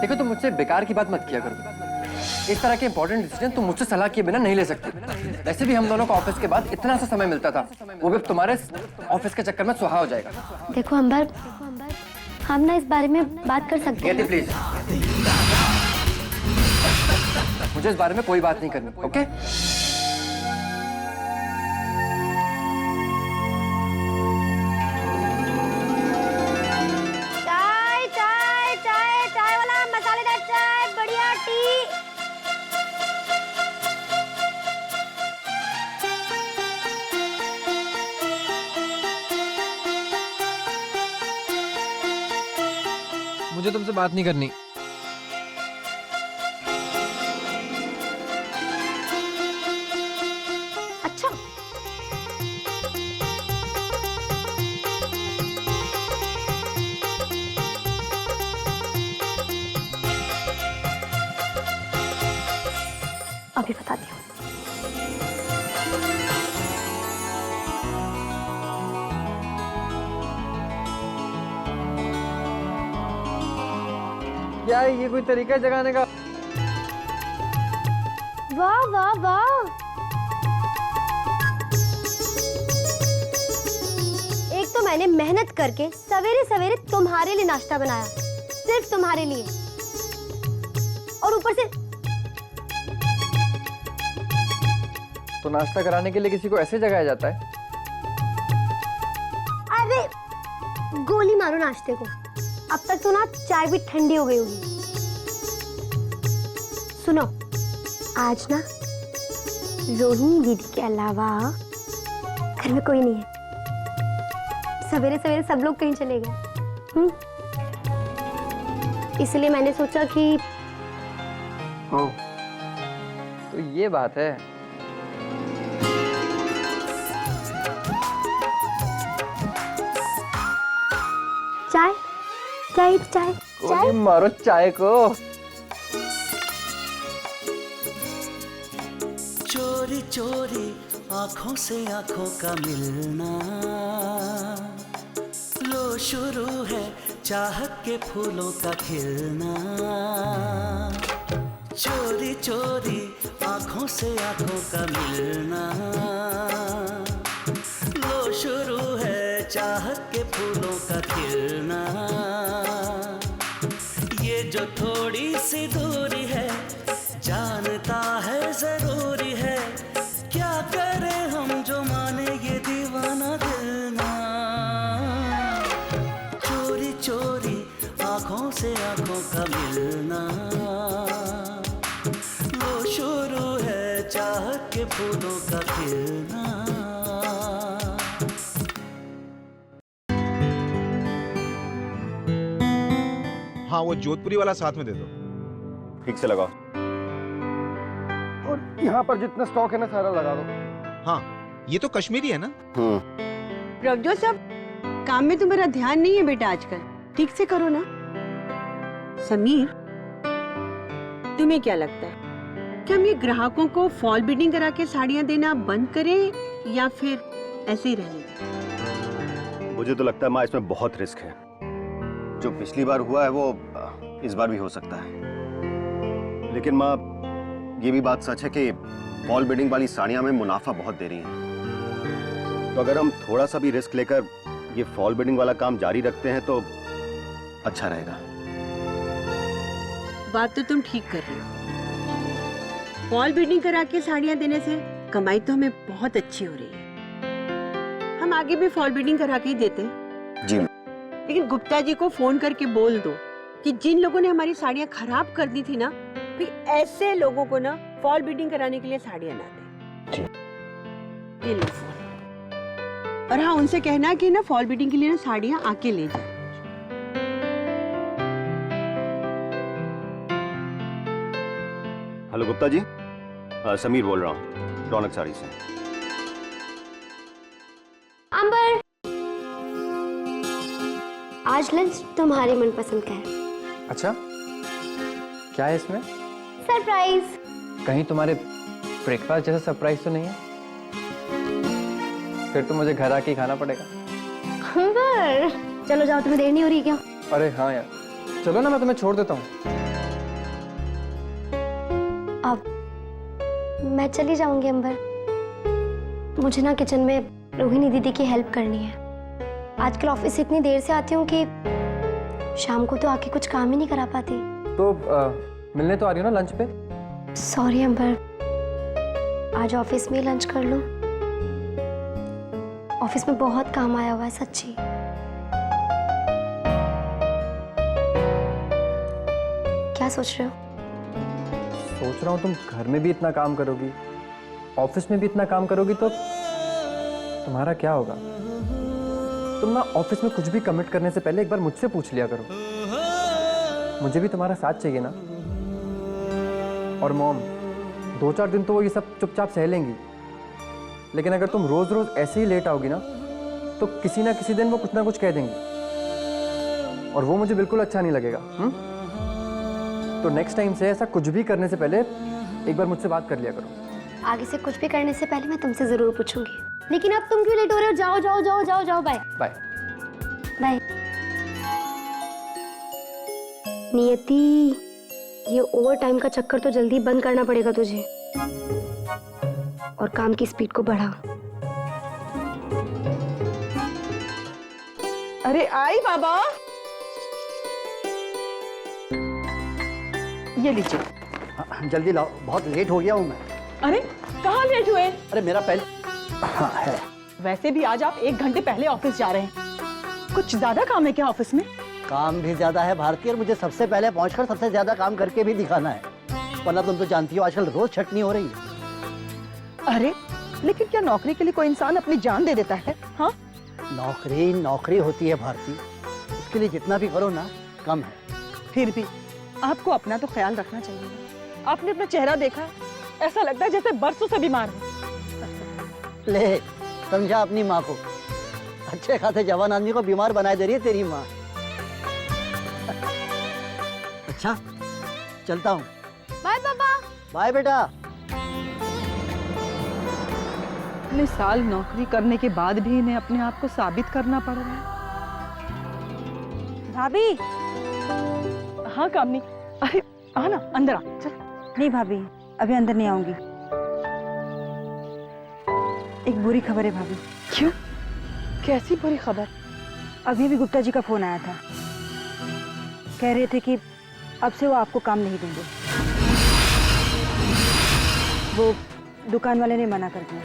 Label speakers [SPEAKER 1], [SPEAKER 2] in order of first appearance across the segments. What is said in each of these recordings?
[SPEAKER 1] देखो तुम मुझसे बेकार की बात मत किया करो। इस तरह के इंपॉर्टेंट डिसीजन तुम मुझसे सलाह किए बिना नहीं ले सकते। वैसे भी हम दोनों को ऑफिस के बाद इतना सा समय मिलता था, वो भी तुम्हारे ऑफिस के चक्कर में सुहा हो जाएगा।
[SPEAKER 2] देखो अंबर, हम ना इस बारे में बात कर सकते हैं।
[SPEAKER 1] प्लीज, मुझे इस बारे में कोई बात नहीं करनी, ओके?
[SPEAKER 2] चाय चाय चाय चाय वाला मसालेदार चाय, बढ़िया टी।
[SPEAKER 1] मुझे तुमसे बात नहीं करनी।
[SPEAKER 2] अच्छा, अभी बताती हूँ।
[SPEAKER 1] क्या है ये, कोई तरीका है जगाने का?
[SPEAKER 2] वाह वाह वाह, एक तो मैंने मेहनत करके सवेरे सवेरे तुम्हारे लिए नाश्ता बनाया, सिर्फ तुम्हारे लिए, और ऊपर से
[SPEAKER 1] तो नाश्ता कराने के लिए किसी को ऐसे जगाया जाता है?
[SPEAKER 2] अरे गोली मारो नाश्ते को, अब तक तो ना चाय भी ठंडी हो गई होगी। सुनो, आज ना रोहिणी दीदी के अलावा घर में कोई नहीं है। सवेरे सवेरे सब लोग कहीं चले गए, इसलिए मैंने सोचा कि
[SPEAKER 1] ओह, तो ये बात है।
[SPEAKER 2] चाय चाय चाय चाय
[SPEAKER 1] मारो चाय को।
[SPEAKER 3] चोरी चोरी आंखों से आंखों का मिलना, लो शुरू है चाहत के फूलों का खिलना। चोरी चोरी आंखों से आंखों का मिलना, लो शुरू है चाहत के फूलों का खिलना। ये जो थोड़ी सी दूरी है, जानता है जरूरी है, क्या करें हम जो माने ये दीवाना दिल ना। चोरी चोरी आंखों से आंखों का मिलना, वो शुरू है चाहत के फूलों का खिलना।
[SPEAKER 4] हाँ, वो जोधपुरी वाला साथ में दे दो।
[SPEAKER 5] ठीक से लगाओ।
[SPEAKER 1] और यहाँ पर जितना स्टॉक है ना सारा लगा दो।
[SPEAKER 4] हाँ, ये तो कश्मीरी है ना?
[SPEAKER 6] रखजो सब, काम में तुम्हारा ध्यान नहीं है बेटा आजकल, ठीक से करो ना। समीर, तुम्हें क्या लगता है कि हम ये ग्राहकों को फॉल बीडिंग करा के साड़ियाँ देना बंद करें या फिर ऐसे ही रहने दें?
[SPEAKER 5] मुझे तो लगता है माँ इसमें बहुत रिस्क है। जो पिछली बार हुआ है वो इस बार भी हो सकता है। लेकिन माँ, ये भी बात सच है कि फॉल बीडिंग वाली साड़ियाँ में मुनाफा बहुत दे रही हैं। तो अगर हम थोड़ा सा भी रिस्क लेकर ये फॉल बीडिंग वाला काम जारी रखते हैं तो अच्छा रहेगा।
[SPEAKER 6] बात तो तुम ठीक कर रहे हो। फॉल बीडिंग करा के साड़ियाँ देने से कमाई तो हमें बहुत अच्छी हो रही है। हम आगे भी फॉल बीडिंग करा के ही देते हैं।
[SPEAKER 5] जी।
[SPEAKER 6] लेकिन गुप्ता जी को फोन करके बोल दो कि जिन लोगों ने हमारी साड़ियाँ खराब कर दी थी ना, फिर ऐसे लोगों को ना फॉल बीडिंग कराने के लिए साड़ियाँ ना दें।
[SPEAKER 5] जी।
[SPEAKER 6] ये लो फोन। और हाँ, उनसे कहना कि ना फॉल बीडिंग के लिए ना साड़ियाँ आके ले जाए।
[SPEAKER 5] हेलो गुप्ता जी, समीर बोल रहा हूँ, रौनक साड़ी से।
[SPEAKER 2] अंबर, आज लंच तुम्हारी मनपसंद का है।
[SPEAKER 1] अच्छा, क्या है इसमें?
[SPEAKER 2] सरप्राइज।
[SPEAKER 1] कहीं तुम्हारे ब्रेकफास्ट जैसा सरप्राइज तो नहीं है? फिर तो मुझे घर आके ही खाना पड़ेगा।
[SPEAKER 2] अंबर, चलो जाओ, तुम्हें देर नहीं हो रही क्या?
[SPEAKER 1] अरे हाँ यार, चलो ना मैं तुम्हें छोड़ देता हूँ।
[SPEAKER 2] अब मैं चली जाऊंगी अंबर। मुझे ना किचन में रोहिणी दीदी की हेल्प करनी है। आजकल ऑफिस से इतनी देर से आती हूँ कि शाम को तो आके कुछ काम ही नहीं करा पाती।
[SPEAKER 1] तो मिलने तो आ रही हो ना लंच पे?
[SPEAKER 2] सॉरी अंबर, आज ऑफिस में ही लंच कर लूं। ऑफिस में बहुत काम आया हुआ है सच्ची। क्या सोच रहे हो?
[SPEAKER 1] सोच रहा हूँ तुम घर में भी इतना काम करोगी, ऑफिस में भी इतना काम करोगी तो तुम्हारा क्या होगा? तुम ना ऑफिस में कुछ भी कमिट करने से पहले एक बार मुझसे पूछ लिया करो। मुझे भी तुम्हारा साथ चाहिए ना। और मॉम, 2-4 दिन तो वो ये सब चुपचाप सह लेंगी, लेकिन अगर तुम रोज रोज ऐसे ही लेट आओगी ना तो किसी ना किसी दिन वो कुछ ना कुछ कह देंगी और वो मुझे बिल्कुल अच्छा नहीं लगेगा। तो नेक्स्ट टाइम से ऐसा कुछ भी करने से पहले एक बार मुझसे बात कर लिया करो।
[SPEAKER 2] आगे से कुछ भी करने से पहले मैं तुमसे जरूर पूछूंगी। लेकिन अब तुम क्यों लेट हो रहे हो? जाओ जाओ जाओ जाओ जाओ, बाय
[SPEAKER 1] बाय
[SPEAKER 2] बाय। नियति, ये ओवर टाइम का चक्कर तो जल्दी बंद करना पड़ेगा तुझे और काम की स्पीड को बढ़ा।
[SPEAKER 7] अरे आई बाबा, ये लीजिए।
[SPEAKER 8] जल्दी लाओ, बहुत लेट हो गया हूँ मैं।
[SPEAKER 7] अरे कहाँ लेट हुए?
[SPEAKER 8] अरे मेरा पहले हाँ है।
[SPEAKER 7] वैसे भी आज आप 1 घंटे पहले ऑफिस जा रहे हैं। कुछ ज्यादा काम है क्या ऑफिस में?
[SPEAKER 8] काम भी ज्यादा है भारती, और मुझे सबसे पहले पहुंचकर सबसे ज्यादा काम करके भी दिखाना है, वरना तुम तो जानती हो आजकल रोज छटनी हो रही है।
[SPEAKER 7] अरे लेकिन क्या नौकरी के लिए कोई इंसान अपनी जान दे देता है? हाँ,
[SPEAKER 8] नौकरी नौकरी होती है भारती, उसके लिए जितना भी करो ना कम है।
[SPEAKER 7] फिर भी आपको अपना तो ख्याल रखना चाहिए। आपने अपना चेहरा देखा, ऐसा लगता है जैसे बरसों से बीमार है।
[SPEAKER 8] ले समझा अपनी माँ को, अच्छे खासे जवान आदमी को बीमार बनाए दे रही है तेरी माँ। अच्छा चलता हूँ।
[SPEAKER 2] बाय पापा।
[SPEAKER 8] बाय बेटा।
[SPEAKER 7] इतने साल नौकरी करने के बाद भी इन्हें अपने आप को साबित करना पड़ रहा है।
[SPEAKER 6] भाभी।
[SPEAKER 7] हाँ कामनी, अरे आ ना, अंदर आ, चल।
[SPEAKER 6] नहीं भाभी, अभी अंदर नहीं आऊंगी। एक बुरी खबर है भाभी।
[SPEAKER 7] क्यों? कैसी बुरी खबर?
[SPEAKER 6] अभी भी गुप्ता जी का फोन आया था, कह रहे थे कि अब से वो आपको काम नहीं देंगे। वो दुकान वाले ने मना कर दिया।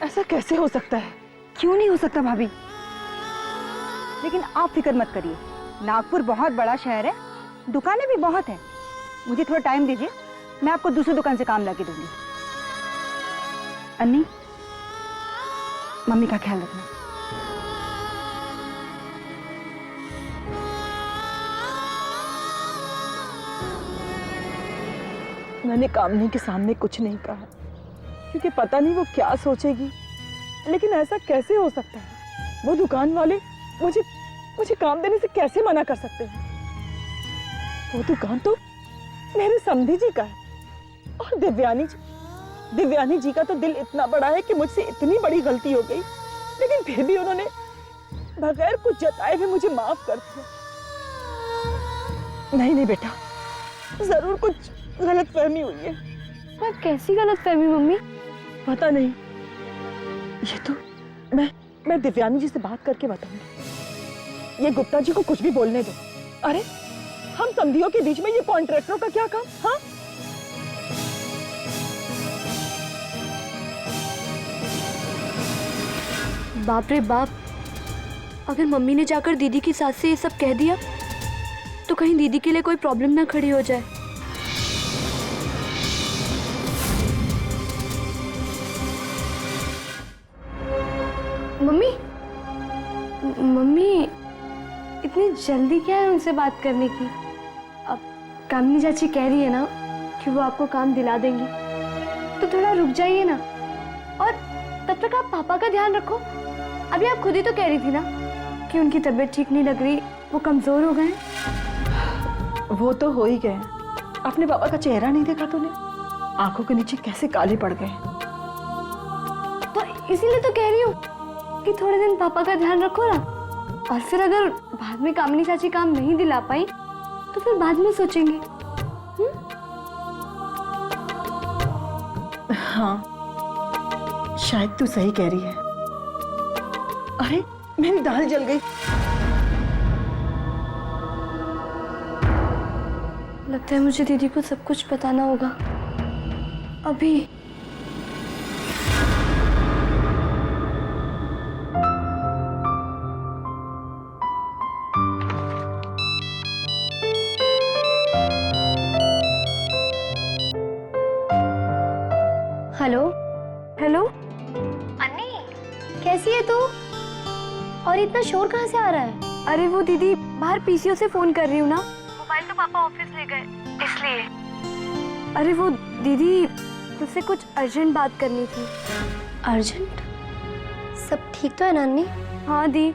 [SPEAKER 7] ऐसा कैसे हो सकता है?
[SPEAKER 6] क्यों नहीं हो सकता भाभी? लेकिन आप फिक्र मत करिए, नागपुर बहुत बड़ा शहर है, दुकानें भी बहुत हैं। मुझे थोड़ा टाइम दीजिए, मैं आपको दूसरी दुकान से काम लाके दूंगी। अन्नी, मम्मी का ख्याल रखना।
[SPEAKER 7] मैंने कामनी के सामने कुछ नहीं कहा, क्योंकि पता नहीं वो क्या सोचेगी। लेकिन ऐसा कैसे हो सकता है? वो दुकान वाले मुझे काम देने से कैसे मना कर सकते हैं? वो दुकान तो मेरे समधी जी का है, और दिव्यानी जी का तो दिल इतना बड़ा है कि मुझसे इतनी बड़ी गलती हो गई, लेकिन फिर भी उन्होंने बगैर कुछ जताए भी मुझे माफ कर दिया। नहीं बेटा, जरूर कुछ गलतफहमी हुई है।
[SPEAKER 2] पर कैसी गलतफहमी मम्मी?
[SPEAKER 7] पता नहीं, ये तो मैं दिव्यानी जी से बात करके बताऊंगी। ये गुप्ता जी को कुछ भी बोलने दो। अरे हम समधियों के बीच में ये कॉन्ट्रैक्टरों का क्या काम? हाँ,
[SPEAKER 2] बाप रे बाप, अगर मम्मी ने जाकर दीदी की सास से ये सब कह दिया तो कहीं दीदी के लिए कोई प्रॉब्लम ना खड़ी हो जाए। मम्मी इतनी जल्दी क्या है उनसे बात करने की? अब कामनी चाची कह रही है ना कि वो आपको काम दिला देंगी, तो थोड़ा रुक जाइए ना, और तब तक आप पापा का ध्यान रखो। अभी आप खुद ही तो कह रही थी ना कि उनकी तबीयत ठीक नहीं लग रही, वो कमजोर हो गए।
[SPEAKER 7] वो तो हो ही गए। अपने पापा का चेहरा नहीं देखा तूने? आंखों के नीचे कैसे काले पड़ गए।
[SPEAKER 2] इसीलिए तो कह रही हूँ कि थोड़े दिन पापा का ध्यान रखो ना, और फिर अगर बाद में कामिनी चाची काम नहीं दिला पाई तो फिर बाद में सोचेंगे।
[SPEAKER 7] हाँ, शायद तू सही कह रही है। अरे मेरी दाल जल गई।
[SPEAKER 2] लगता है मुझे दीदी को सब कुछ बताना होगा अभी। हेलो हेलो अन्नी, कैसी है तू? और इतना शोर कहाँ से आ रहा है? अरे वो दीदी बाहर पीसीओ से फोन कर रही हूँ ना, मोबाइल तो पापा ऑफिस ले गए इसलिए। अरे वो दीदी तुझसे कुछ अर्जेंट बात करनी थी। अर्जेंट? सब ठीक तो है नानी? हाँ दी,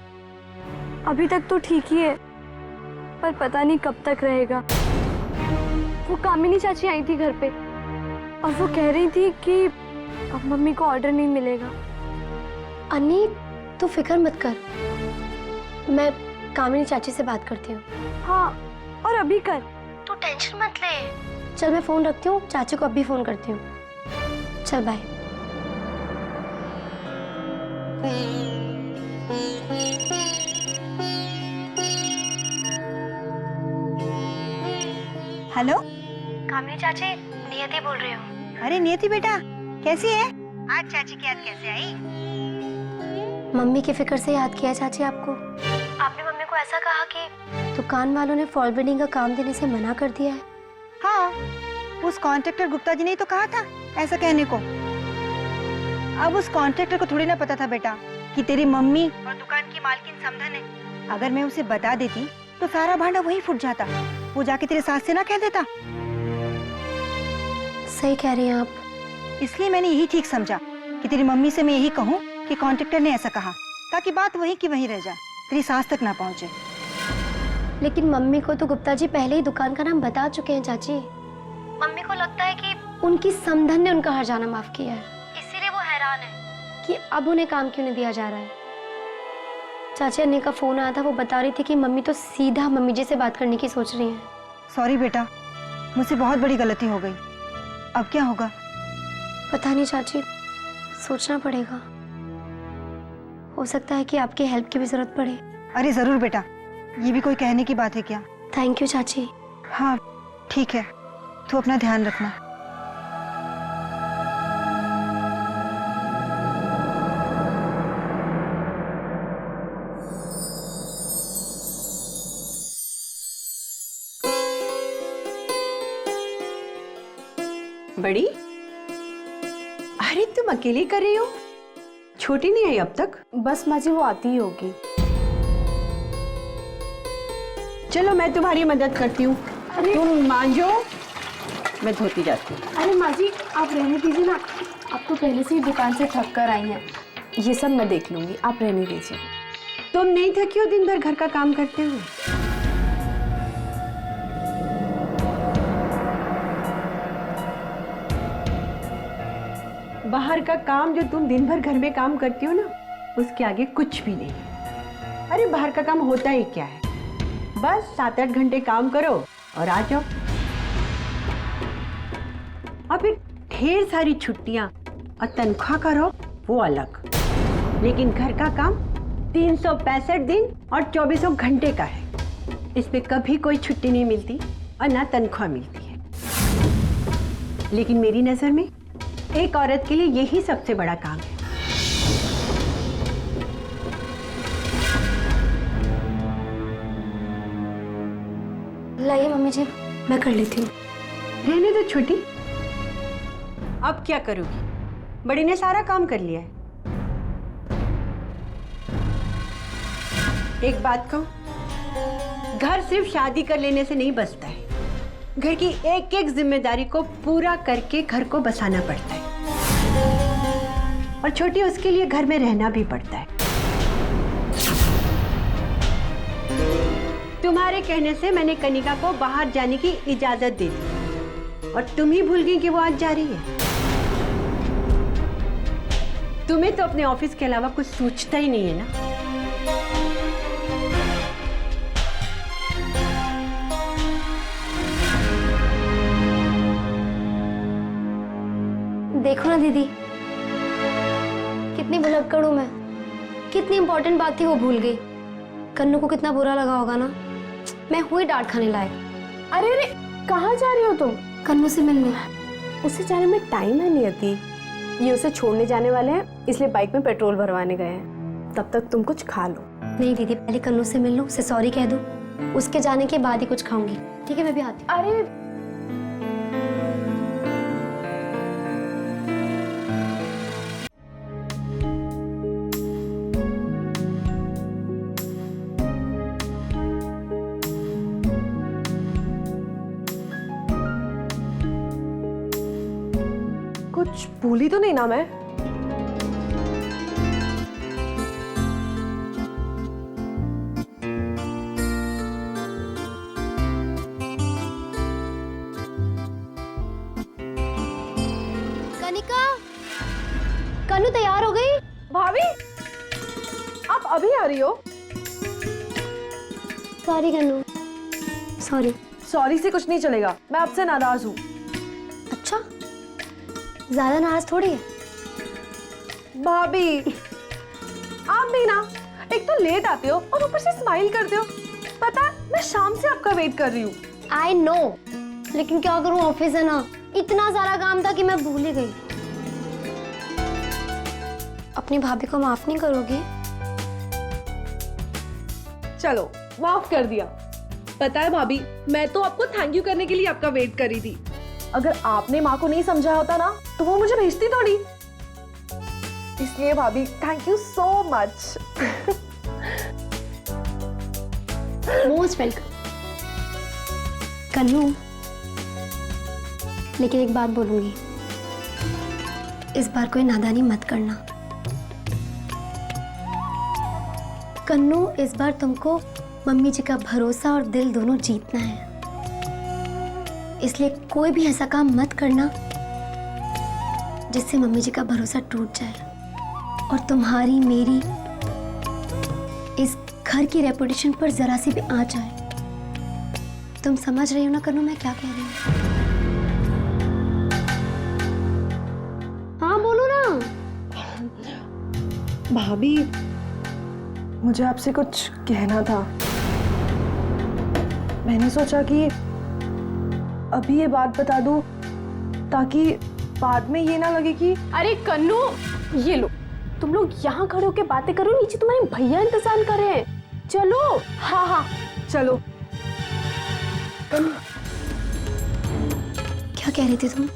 [SPEAKER 2] अभी तक तो ठीक ही है, पर पता नहीं कब तक रहेगा। वो कामिनी चाची आई थी घर पे और वो कह रही थी कि अब मम्मी को ऑर्डर नहीं मिलेगा। अन्नी तू फिक्र मत कर, मैं कामिनी चाची से बात करती हूँ। हाँ, और अभी कर, तू टेंशन मत ले। चल मैं फोन रखती हूँ, चाची को अभी फोन करती हूँ। चल बाय।
[SPEAKER 6] हेलो,
[SPEAKER 2] कामिनी चाची, नियति बोल रही हूँ।
[SPEAKER 6] अरे नियति बेटा, कैसी है? आज चाची की याद कैसे आई?
[SPEAKER 2] मम्मी की फिक्र से याद किया चाची आपको। आपने मम्मी को ऐसा कहा कि दुकान वालों ने फॉल बिल्डिंग का काम देने से मना कर दिया है।
[SPEAKER 6] हाँ, उस कॉन्ट्रैक्टर गुप्ता जी ने तो कहा था ऐसा कहने को। अब उस कॉन्ट्रैक्टर को थोड़ी ना पता था बेटा कि तेरी मम्मी और दुकान की मालकिन समधन है। अगर मैं उसे बता देती तो सारा भांडा वहीं फूट जाता, वो जाके तेरे सास से ना कह देता।
[SPEAKER 2] सही कह रही हैं आप।
[SPEAKER 6] इसलिए मैंने यही ठीक समझा कि तेरी मम्मी से मैं यही कहूँ कि कॉन्ट्रैक्टर ने ऐसा कहा, ताकि बात वहीं की वहीं रह जाए, तेरी सास तक ना पहुँचे।
[SPEAKER 2] लेकिन मम्मी को तो गुप्ता जी पहले ही दुकान का नाम बता चुके हैं चाची। मम्मी को लगता है कि उनकी समधन ने उनका हर जाना माफ किया है, इसीलिए वो हैरान है कि अब उन्हें काम क्यों नहीं दिया जा रहा है। चाची अन्नी का फोन आया था, वो बता रही थी कि मम्मी तो सीधा मम्मी जी से बात करने की सोच रही हैं।
[SPEAKER 6] सॉरी बेटा, मुझसे बहुत बड़ी गलती हो गई। अब क्या होगा?
[SPEAKER 2] पता नहीं चाची, सोचना पड़ेगा। हो सकता है कि आपकी हेल्प की भी जरूरत पड़े।
[SPEAKER 6] अरे जरूर बेटा, ये भी कोई कहने की बात है क्या?
[SPEAKER 2] थैंक यू चाची।
[SPEAKER 6] हाँ ठीक है, तू अपना ध्यान रखना।
[SPEAKER 9] बड़ी, अरे तुम अकेली कर रही हो? छोटी नहीं आई अब तक?
[SPEAKER 2] बस माँ जी वो आती ही होगी।
[SPEAKER 9] चलो मैं तुम्हारी मदद करती हूँ, तुम मांझो, मैं धोती जाती हूँ।
[SPEAKER 2] अरे माँ जी आप रहने दीजिए ना, आप तो पहले से ही दुकान से थक कर आई हैं। ये सब मैं देख लूंगी, आप रहने दीजिए।
[SPEAKER 9] तुम नहीं थकी हो दिन भर घर का काम करते हुए? बाहर का काम जो तुम दिन भर घर में काम करती हो ना, उसके आगे कुछ भी नहीं है। अरे बाहर का काम होता ही क्या है, बस 7-8 घंटे काम करो और आ जाओ। और फिर ढेर सारी छुट्टियां और तनख्वाह करो, वो अलग। लेकिन घर का काम 365 दिन और 24 घंटे का है। इसमें कभी कोई छुट्टी नहीं मिलती और ना तनख्वाह मिलती है। लेकिन मेरी नजर में एक औरत के लिए यही सबसे बड़ा काम है।
[SPEAKER 2] लाइए मम्मी जी, मैं कर लेती हूँ।
[SPEAKER 9] रहने दो छोटी, अब क्या करोगी? बड़ी ने सारा काम कर लिया है। एक बात कहूं, घर सिर्फ शादी कर लेने से नहीं बसता है। घर की एक एक जिम्मेदारी को पूरा करके घर को बसाना पड़ता है, और छोटी उसके लिए घर में रहना भी पड़ता है। तुम्हारे कहने से मैंने कनिका को बाहर जाने की इजाजत दे दी, और तुम ही भूल गई कि वो आज जा रही है। तुम्हें तो अपने ऑफिस के अलावा कुछ सोचता ही नहीं है ना।
[SPEAKER 2] देखो ना दीदी, कितनी भुलक्कड़ हूं मैं। कितनी इंपॉर्टेंट बात थी वो भूल गई। कन्नू को कितना बुरा लगा होगा ना। मैं हुई डांट खाने लायक।
[SPEAKER 10] अरे अरे, कहाँ जा रही हो तुम?
[SPEAKER 2] कन्नू से मिलने।
[SPEAKER 10] उसे जाने में टाइम है नियति। ये उसे छोड़ने जाने वाले हैं, इसलिए बाइक में पेट्रोल भरवाने गए हैं। तब तक तुम कुछ खा लो।
[SPEAKER 2] नहीं दीदी, पहले कन्नू से मिल लूं, उसे सॉरी कह दूं, उसके जाने के बाद ही कुछ खाऊंगी। ठीक है, मैं भी आती हूँ।
[SPEAKER 10] अरे कुछ भूली तो नहीं ना मैं?
[SPEAKER 2] कनिका, कन्नू तैयार हो गई?
[SPEAKER 10] भाभी, आप अभी आ रही हो?
[SPEAKER 2] सॉरी कन्नू, सॉरी।
[SPEAKER 10] सॉरी से कुछ नहीं चलेगा, मैं आपसे नाराज हूँ।
[SPEAKER 2] अच्छा, ज्यादा नाराज थोड़ी है।
[SPEAKER 10] भाभी, आप भी ना, एक तो लेट आते हो और ऊपर से स्माइल करते हो। पता है, मैं शाम से आपका वेट कर रही हूँ।
[SPEAKER 2] आई नो, लेकिन क्या करूँ, ऑफिस है ना, इतना सारा काम था कि मैं भूल ही गई। अपनी भाभी को माफ नहीं करोगी?
[SPEAKER 10] चलो, माफ कर दिया। पता है भाभी, मैं तो आपको थैंक यू करने के लिए आपका वेट कर रही थी। अगर आपने माँ को नहीं समझाया होता ना, तो वो मुझे भेजती थोड़ी। इसलिए भाभी, thank you so much.
[SPEAKER 2] Most welcome. Kannu, लेकिन एक बात बोलूंगी, इस बार कोई नादानी मत करना। कन्नू, इस बार तुमको मम्मी जी का भरोसा और दिल दोनों जीतना है, इसलिए कोई भी ऐसा काम मत करना जिससे मम्मी जी का भरोसा टूट जाए और तुम्हारी मेरी इस घर की रेपुटेशन पर जरा सी भी आ जाए। तुम समझ रही हो ना कन्नू मैं क्या कह रही हूँ? हाँ बोलो ना।
[SPEAKER 10] भाभी, मुझे आपसे कुछ कहना था। मैंने सोचा कि अभी ये बात बता दूं, ताकि बाद में ये ना लगे कि अरे कन्नू, ये लो, तुम लोग यहाँ खड़े होकर बातें करो, नीचे तुम्हारे भैया इंतजार कर रहे हैं। चलो। हाँ हाँ चलो।
[SPEAKER 2] क्या कह रही थी तुम?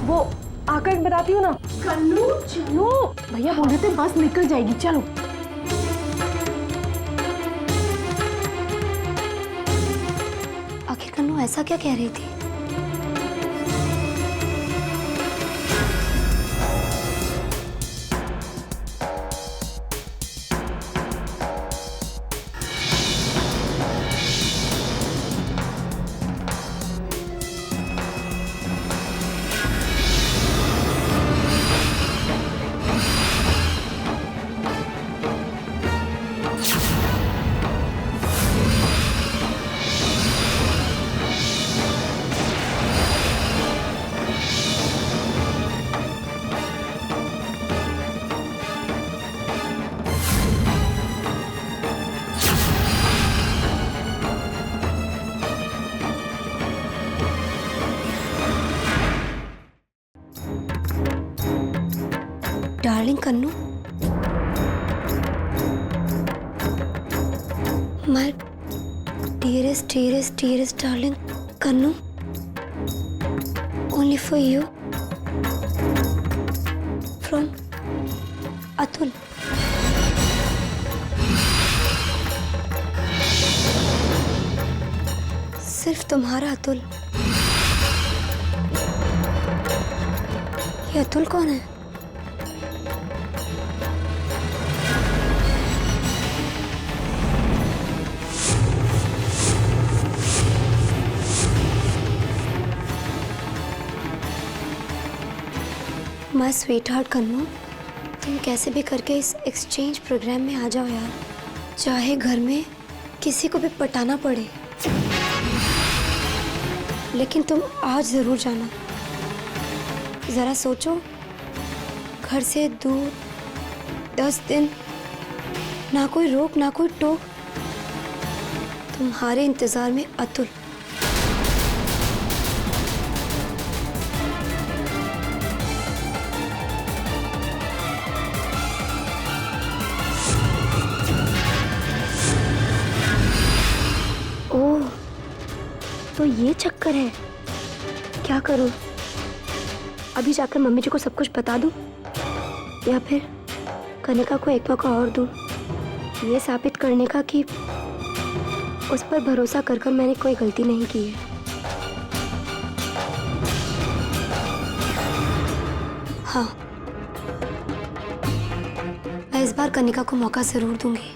[SPEAKER 10] वो आकर बताती हूँ ना। कन्नू चलो, भैया बोल रहे थे बस निकल जाएगी, चलो।
[SPEAKER 2] आखिर कन्नू ऐसा क्या कह रही थी? Darling Kannu, my dearest, dearest, dearest darling Kannu, only for you from Atul. सिर्फ तुम्हारा अतुल। ये अतुल कौन है? माय स्वीट हार्ट कन्नू, तुम कैसे भी करके इस एक्सचेंज प्रोग्राम में आ जाओ यार, चाहे घर में किसी को भी पटाना पड़े, लेकिन तुम आज जरूर जाना। जरा सोचो, घर से दूर 10 दिन, ना कोई रोक ना कोई टोक, तुम्हारे इंतजार में अतुल। ओह, तो ये चक्कर है। क्या करूं? अभी जाकर मम्मी जी को सब कुछ बता दूं या फिर कनिका को एक मौका और दूं, ये साबित करने का कि उस पर भरोसा कर कर मैंने कोई गलती नहीं की है। हाँ, मैं इस बार कनिका को मौका जरूर दूंगी।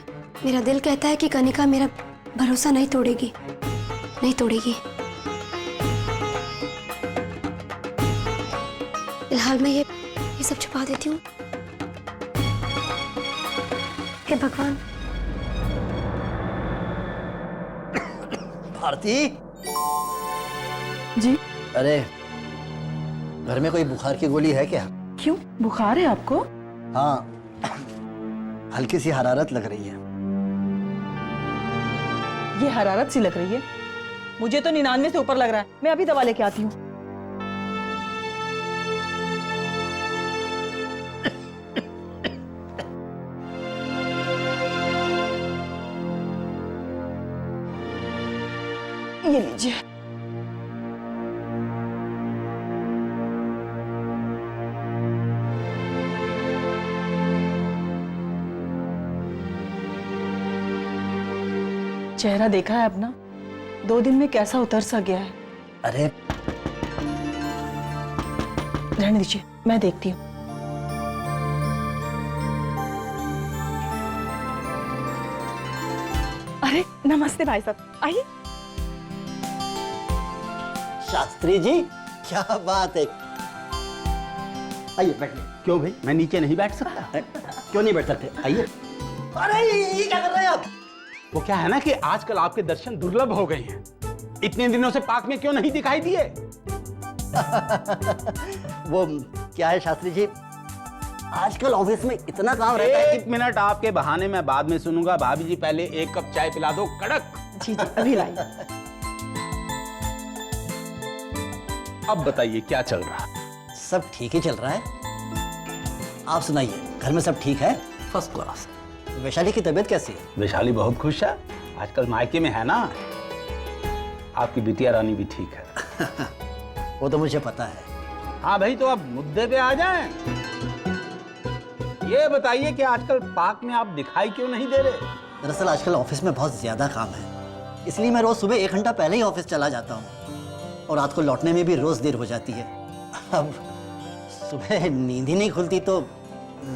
[SPEAKER 2] मेरा दिल कहता है कि कनिका मेरा भरोसा नहीं तोड़ेगी, नहीं तोड़ेगी। फिलहाल मैं ये सब छुपा देती हूँ। हे भगवान।
[SPEAKER 8] भारती
[SPEAKER 7] जी?
[SPEAKER 8] अरे घर में कोई बुखार की गोली है क्या?
[SPEAKER 7] क्यों, बुखार है आपको?
[SPEAKER 8] हाँ, हल्की सी हरारत लग रही है।
[SPEAKER 7] ये हरारत सी लग रही है? मुझे तो 99 से ऊपर लग रहा है। मैं अभी दवा लेके आती हूँ। ये लीजिए। चेहरा देखा है अपना? 2 दिन में कैसा उतर सा गया है।
[SPEAKER 8] अरे
[SPEAKER 7] रहने दीजिए, मैं देखती हूँ। अरे नमस्ते भाई साहब, आइए।
[SPEAKER 8] शास्त्री जी, क्या बात है। आइए बैठिए।
[SPEAKER 11] क्यों भाई, मैं नीचे नहीं बैठ सकता?
[SPEAKER 8] क्यों नहीं बैठ सकते? आइए। अरे ये क्या कर रहे हैं आप?
[SPEAKER 11] वो क्या है ना कि आजकल आपके दर्शन दुर्लभ हो गए हैं। इतने दिनों से पार्क में क्यों नहीं दिखाई दिए?
[SPEAKER 8] वो क्या है शास्त्री जी, आजकल ऑफिस में इतना काम रहता है।
[SPEAKER 11] एक मिनट, आपके बहाने मैं बाद में सुनूंगा। भाभी जी पहले 1 कप चाय पिला दो, कड़क।
[SPEAKER 7] जी जी, अभी लाइए।
[SPEAKER 11] अब बताइए क्या चल रहा है?
[SPEAKER 8] सब ठीक ही चल रहा है। आप सुनाइए, घर में सब ठीक है?
[SPEAKER 11] First class.
[SPEAKER 8] वैशाली की तबीयत कैसी है?
[SPEAKER 11] वैशाली बहुत खुश है, आजकल मायके में है ना। आपकी बिटिया रानी भी ठीक है।
[SPEAKER 8] वो तो मुझे पता है।
[SPEAKER 11] हाँ भाई, तो अब मुद्दे पे आ जाएं। ये बताइए कि आजकल पार्क में आप दिखाई क्यों नहीं दे रहे?
[SPEAKER 8] दरअसल आजकल ऑफिस में बहुत ज्यादा काम है, इसलिए मैं रोज सुबह 1 घंटा पहले ही ऑफिस चला जाता हूँ और रात को लौटने में भी रोज देर हो जाती है। अब सुबह नींद ही नहीं खुलती तो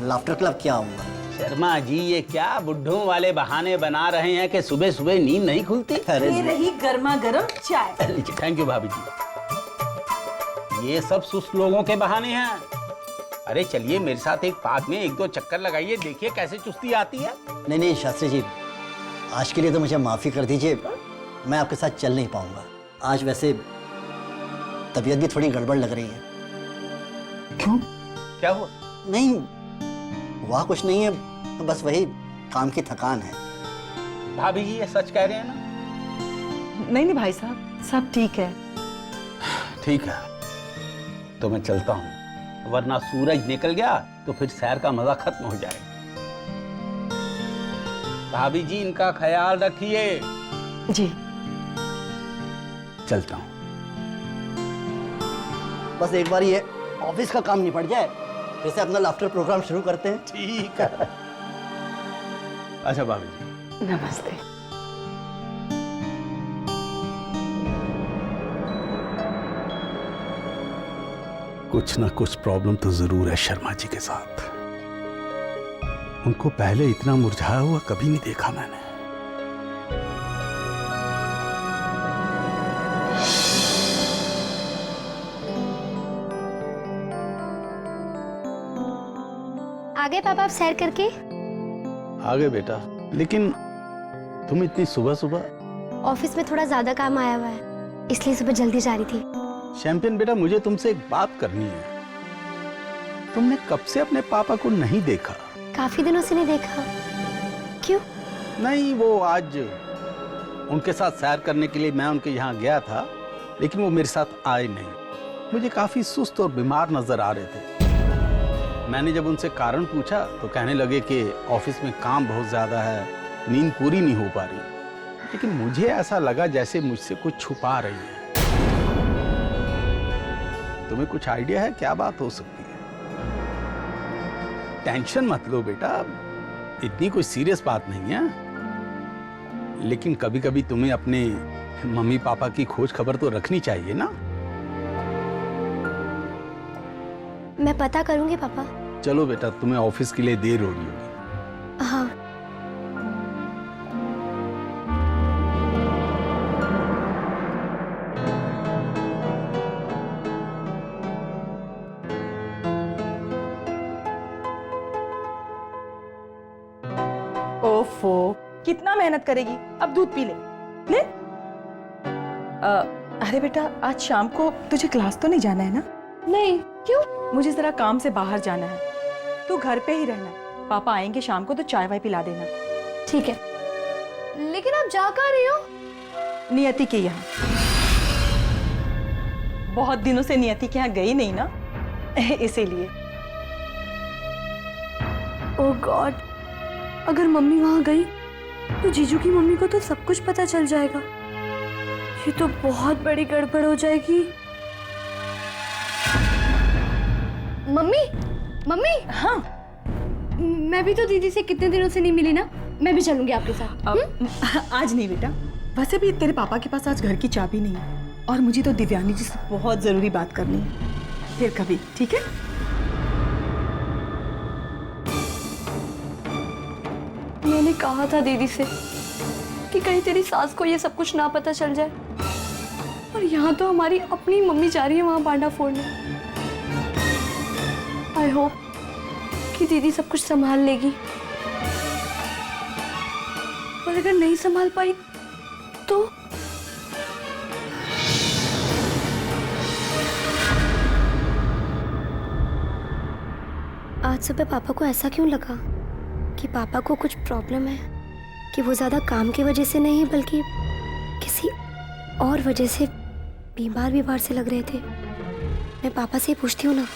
[SPEAKER 8] लाफ्टर क्लब क्या आऊंगा।
[SPEAKER 11] शर्मा जी, ये क्या बुड्ढों वाले बहाने बना रहे हैं कि सुबह सुबह नींद नहीं खुलती?
[SPEAKER 8] अरे
[SPEAKER 7] ये रही गर्मा गर्म चाय।
[SPEAKER 11] थैंक यू भाभी जी। ये सब सुस्त लोगों के बहाने हैं। अरे चलिए मेरे साथ एक पार्क में 1-2 चक्कर लगाइए, देखिए कैसे चुस्ती आती है।
[SPEAKER 8] नहीं नहीं शास्त्री जी, आज के लिए तो मुझे माफी कर दीजिए, मैं आपके साथ चल नहीं पाऊंगा। आज वैसे तबीयत भी थोड़ी गड़बड़ लग रही है।
[SPEAKER 11] क्यों, क्या हुआ?
[SPEAKER 8] नहीं, वहाँ कुछ नहीं है, बस वही काम की थकान है।
[SPEAKER 11] भाभी जी ये सच कह रहे हैं ना?
[SPEAKER 7] नहीं नहीं भाई साहब, सब ठीक है।
[SPEAKER 11] ठीक है, तो मैं चलता हूँ, वरना सूरज निकल गया तो फिर सैर का मजा खत्म हो जाएगा। भाभी जी इनका ख्याल रखिए।
[SPEAKER 7] जी।
[SPEAKER 11] चलता हूँ।
[SPEAKER 8] बस एक बार ये ऑफिस का काम निपट जाए, फिर से अपना लाफ्टर प्रोग्राम शुरू करते हैं।
[SPEAKER 11] ठीक है। अच्छा भाभी जी,
[SPEAKER 7] नमस्ते।
[SPEAKER 11] कुछ ना कुछ प्रॉब्लम तो जरूर है शर्मा जी के साथ। उनको पहले इतना मुरझाया हुआ कभी नहीं देखा मैंने।
[SPEAKER 2] आ गए पापा आप सैर करके?
[SPEAKER 11] आ गए बेटा, लेकिन तुम इतनी सुबह सुबह?
[SPEAKER 2] ऑफिस में थोड़ा ज्यादा काम आया हुआ है, इसलिए सुबह जल्दी जा रही थी।
[SPEAKER 11] चैंपियन बेटा, मुझे तुमसे एक बात करनी है। तुमने कब से अपने पापा को नहीं देखा?
[SPEAKER 2] काफी दिनों से नहीं देखा। क्यों?
[SPEAKER 11] नहीं, वो आज उनके साथ सैर करने के लिए मैं उनके यहाँ गया था, लेकिन वो मेरे साथ आए नहीं। मुझे काफी सुस्त और बीमार नजर आ रहे थे। मैंने जब उनसे कारण पूछा तो कहने लगे कि ऑफिस में काम बहुत ज्यादा है, नींद पूरी नहीं हो पा रही। लेकिन मुझे ऐसा लगा जैसे मुझसे कुछ छुपा रही है। तुम्हें कुछ आइडिया है क्या बात हो सकती है? टेंशन मत लो बेटा, इतनी कोई सीरियस बात नहीं है। लेकिन कभी कभी तुम्हें अपने मम्मी पापा की खोज खबर तो रखनी चाहिए ना।
[SPEAKER 2] मैं पता करूंगी पापा।
[SPEAKER 11] चलो बेटा, तुम्हें ऑफिस के लिए देर हो रही होगी।
[SPEAKER 2] हाँ।
[SPEAKER 7] ओफो, कितना मेहनत करेगी, अब दूध पी ले। ले। अरे बेटा, आज शाम को तुझे क्लास तो नहीं जाना है ना?
[SPEAKER 10] नहीं। क्यों?
[SPEAKER 7] मुझे जरा काम से बाहर जाना है, तू घर पे ही रहना। पापा आएंगे शाम को तो चाय वाय पिला देना।
[SPEAKER 10] ठीक है, लेकिन आप जा कहाँ रही हो?
[SPEAKER 7] नियति के यहाँ। बहुत दिनों से नियति के यहाँ गई नहीं ना, इसीलिए।
[SPEAKER 10] ओह गॉड, अगर मम्मी वहां गई तो जीजू की मम्मी को तो सब कुछ पता चल जाएगा। ये तो बहुत बड़ी गड़बड़ हो जाएगी। Mummy, mummy.
[SPEAKER 7] हाँ।
[SPEAKER 10] मैं भी तो दीदी से कितने दिनों से नहीं मिली ना, मैं भी चलूंगी आपके साथ।
[SPEAKER 7] आज नहीं बेटा, वैसे भी तेरे पापा के पास आज घर की चाबी नहीं है, और मुझे तो दिव्यानी जी से बहुत जरूरी बात करनी है। फिर कभी, ठीक है?
[SPEAKER 10] मैंने कहा था दीदी से कि कहीं तेरी सास को ये सब कुछ ना पता चल जाए, और यहाँ तो हमारी अपनी मम्मी जा रही है वहां बांडा फोड़ने। आई होप कि दीदी सब कुछ संभाल लेगी, पर अगर नहीं संभाल पाई तो?
[SPEAKER 2] आज सुबह पापा को ऐसा क्यों लगा कि पापा को कुछ प्रॉब्लम है, कि वो ज्यादा काम की वजह से नहीं बल्कि किसी और वजह से बीमार से लग रहे थे। मैं पापा से ही पूछती हूँ ना।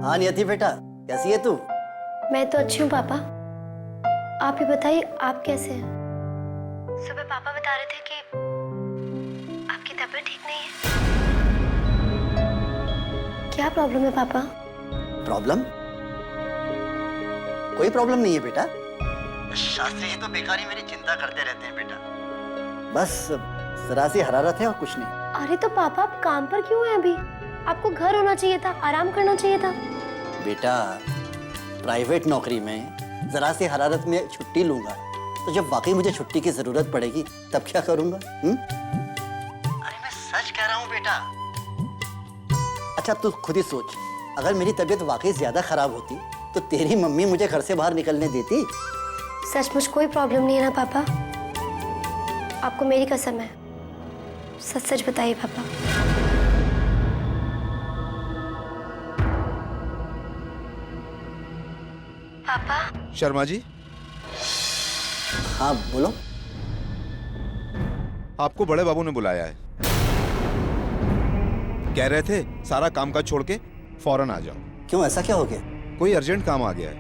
[SPEAKER 8] हाँ नियति बेटा, कैसी है तू?
[SPEAKER 2] मैं तो अच्छी हूँ पापा, आप ही बताइए, आप कैसे हैं? सुबह पापा बता रहे थे कि आपकी तबीयत ठीक नहीं है। क्या प्रॉब्लम है पापा?
[SPEAKER 8] प्रॉब्लम? कोई प्रॉब्लम नहीं है बेटा। शास्त्री जी तो बेकार ही मेरी चिंता करते रहते हैं बेटा। बस जरा सी हरारत है और कुछ नहीं।
[SPEAKER 2] अरे तो पापा आप काम पर क्यों हैं अभी? आपको घर होना चाहिए था, आराम करना चाहिए था।
[SPEAKER 8] बेटा, प्राइवेट नौकरी में जरा सी हरारत में छुट्टी लूंगा तो जब वाकई मुझे छुट्टी की जरूरत पड़ेगी तब क्या करूंगा? अरे मैं सच कह रहा हूं बेटा। अच्छा तू खुद ही सोच, अगर मेरी तबीयत वाकई ज्यादा खराब होती तो तेरी मम्मी मुझे घर से बाहर निकलने देती?
[SPEAKER 2] सचमुच कोई प्रॉब्लम नहीं है ना पापा? आपको मेरी कसम है, सच सच बताइए पापा। पापा।
[SPEAKER 4] शर्मा जी।
[SPEAKER 8] हाँ बोलो।
[SPEAKER 4] आपको बड़े बाबू ने बुलाया है, कह रहे थे सारा काम काज छोड़ के फौरन आ जाओ।
[SPEAKER 8] क्यों, ऐसा क्या हो गया?
[SPEAKER 4] कोई अर्जेंट काम आ गया है,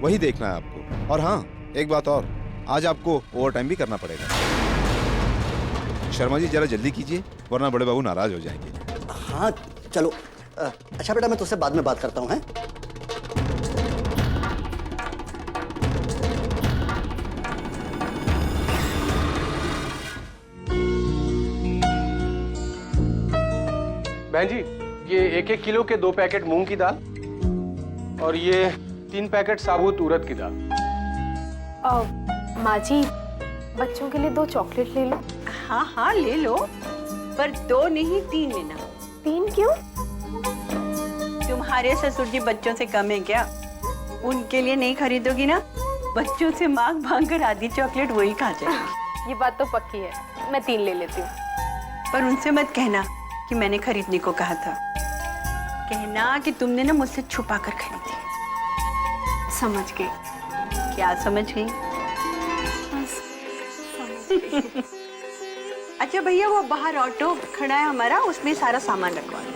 [SPEAKER 4] वही देखना है आपको। और हाँ, एक बात और, आज आपको ओवर टाइम भी करना पड़ेगा। शर्मा जी जरा जल्दी कीजिए, वरना बड़े बाबू नाराज हो जाएंगे।
[SPEAKER 8] हाँ चलो। अच्छा बेटा, मैं तुझसे बाद में बात करता हूँ। हैं?
[SPEAKER 12] बहन जी, ये 1-1 किलो के 2 पैकेट मूंग की दाल और ये 3 पैकेट साबुत उड़द की दाल।
[SPEAKER 10] माँ जी, बच्चों के लिए 2 चॉकलेट ले लो।
[SPEAKER 6] हाँ हाँ ले लो, पर 2 नहीं 3 लेना।
[SPEAKER 10] 3 क्यों?
[SPEAKER 6] तुम्हारे ससुर जी बच्चों से कम है क्या? उनके लिए नहीं खरीदोगी ना, बच्चों से मांग मांग कर आधी चॉकलेट वही खा जाएगी।
[SPEAKER 10] ये बात तो पक्की है, मैं 3 ले लेती हूँ।
[SPEAKER 6] पर उनसे मत कहना कि मैंने खरीदने को कहा था। कहना कि तुमने ना मुझसे छुपा कर खरीदी।
[SPEAKER 10] समझ गई।
[SPEAKER 6] क्या समझ गई? अच्छा भैया, वो बाहर ऑटो खड़ा है हमारा, उसमें सारा सामान रखवा दो।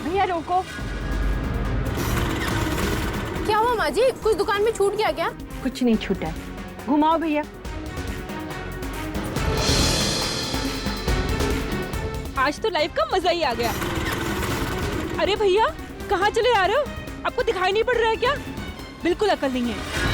[SPEAKER 10] भैया रोको। क्या हुआ माँ जी, कुछ दुकान में छूट गया क्या?
[SPEAKER 6] कुछ नहीं छूटा है, घुमाओ भैया।
[SPEAKER 7] आज तो लाइफ का मजा ही आ गया। अरे भैया, कहाँ चले आ रहे हो? आपको दिखाई नहीं पड़ रहा है क्या? बिल्कुल अकल नहीं है।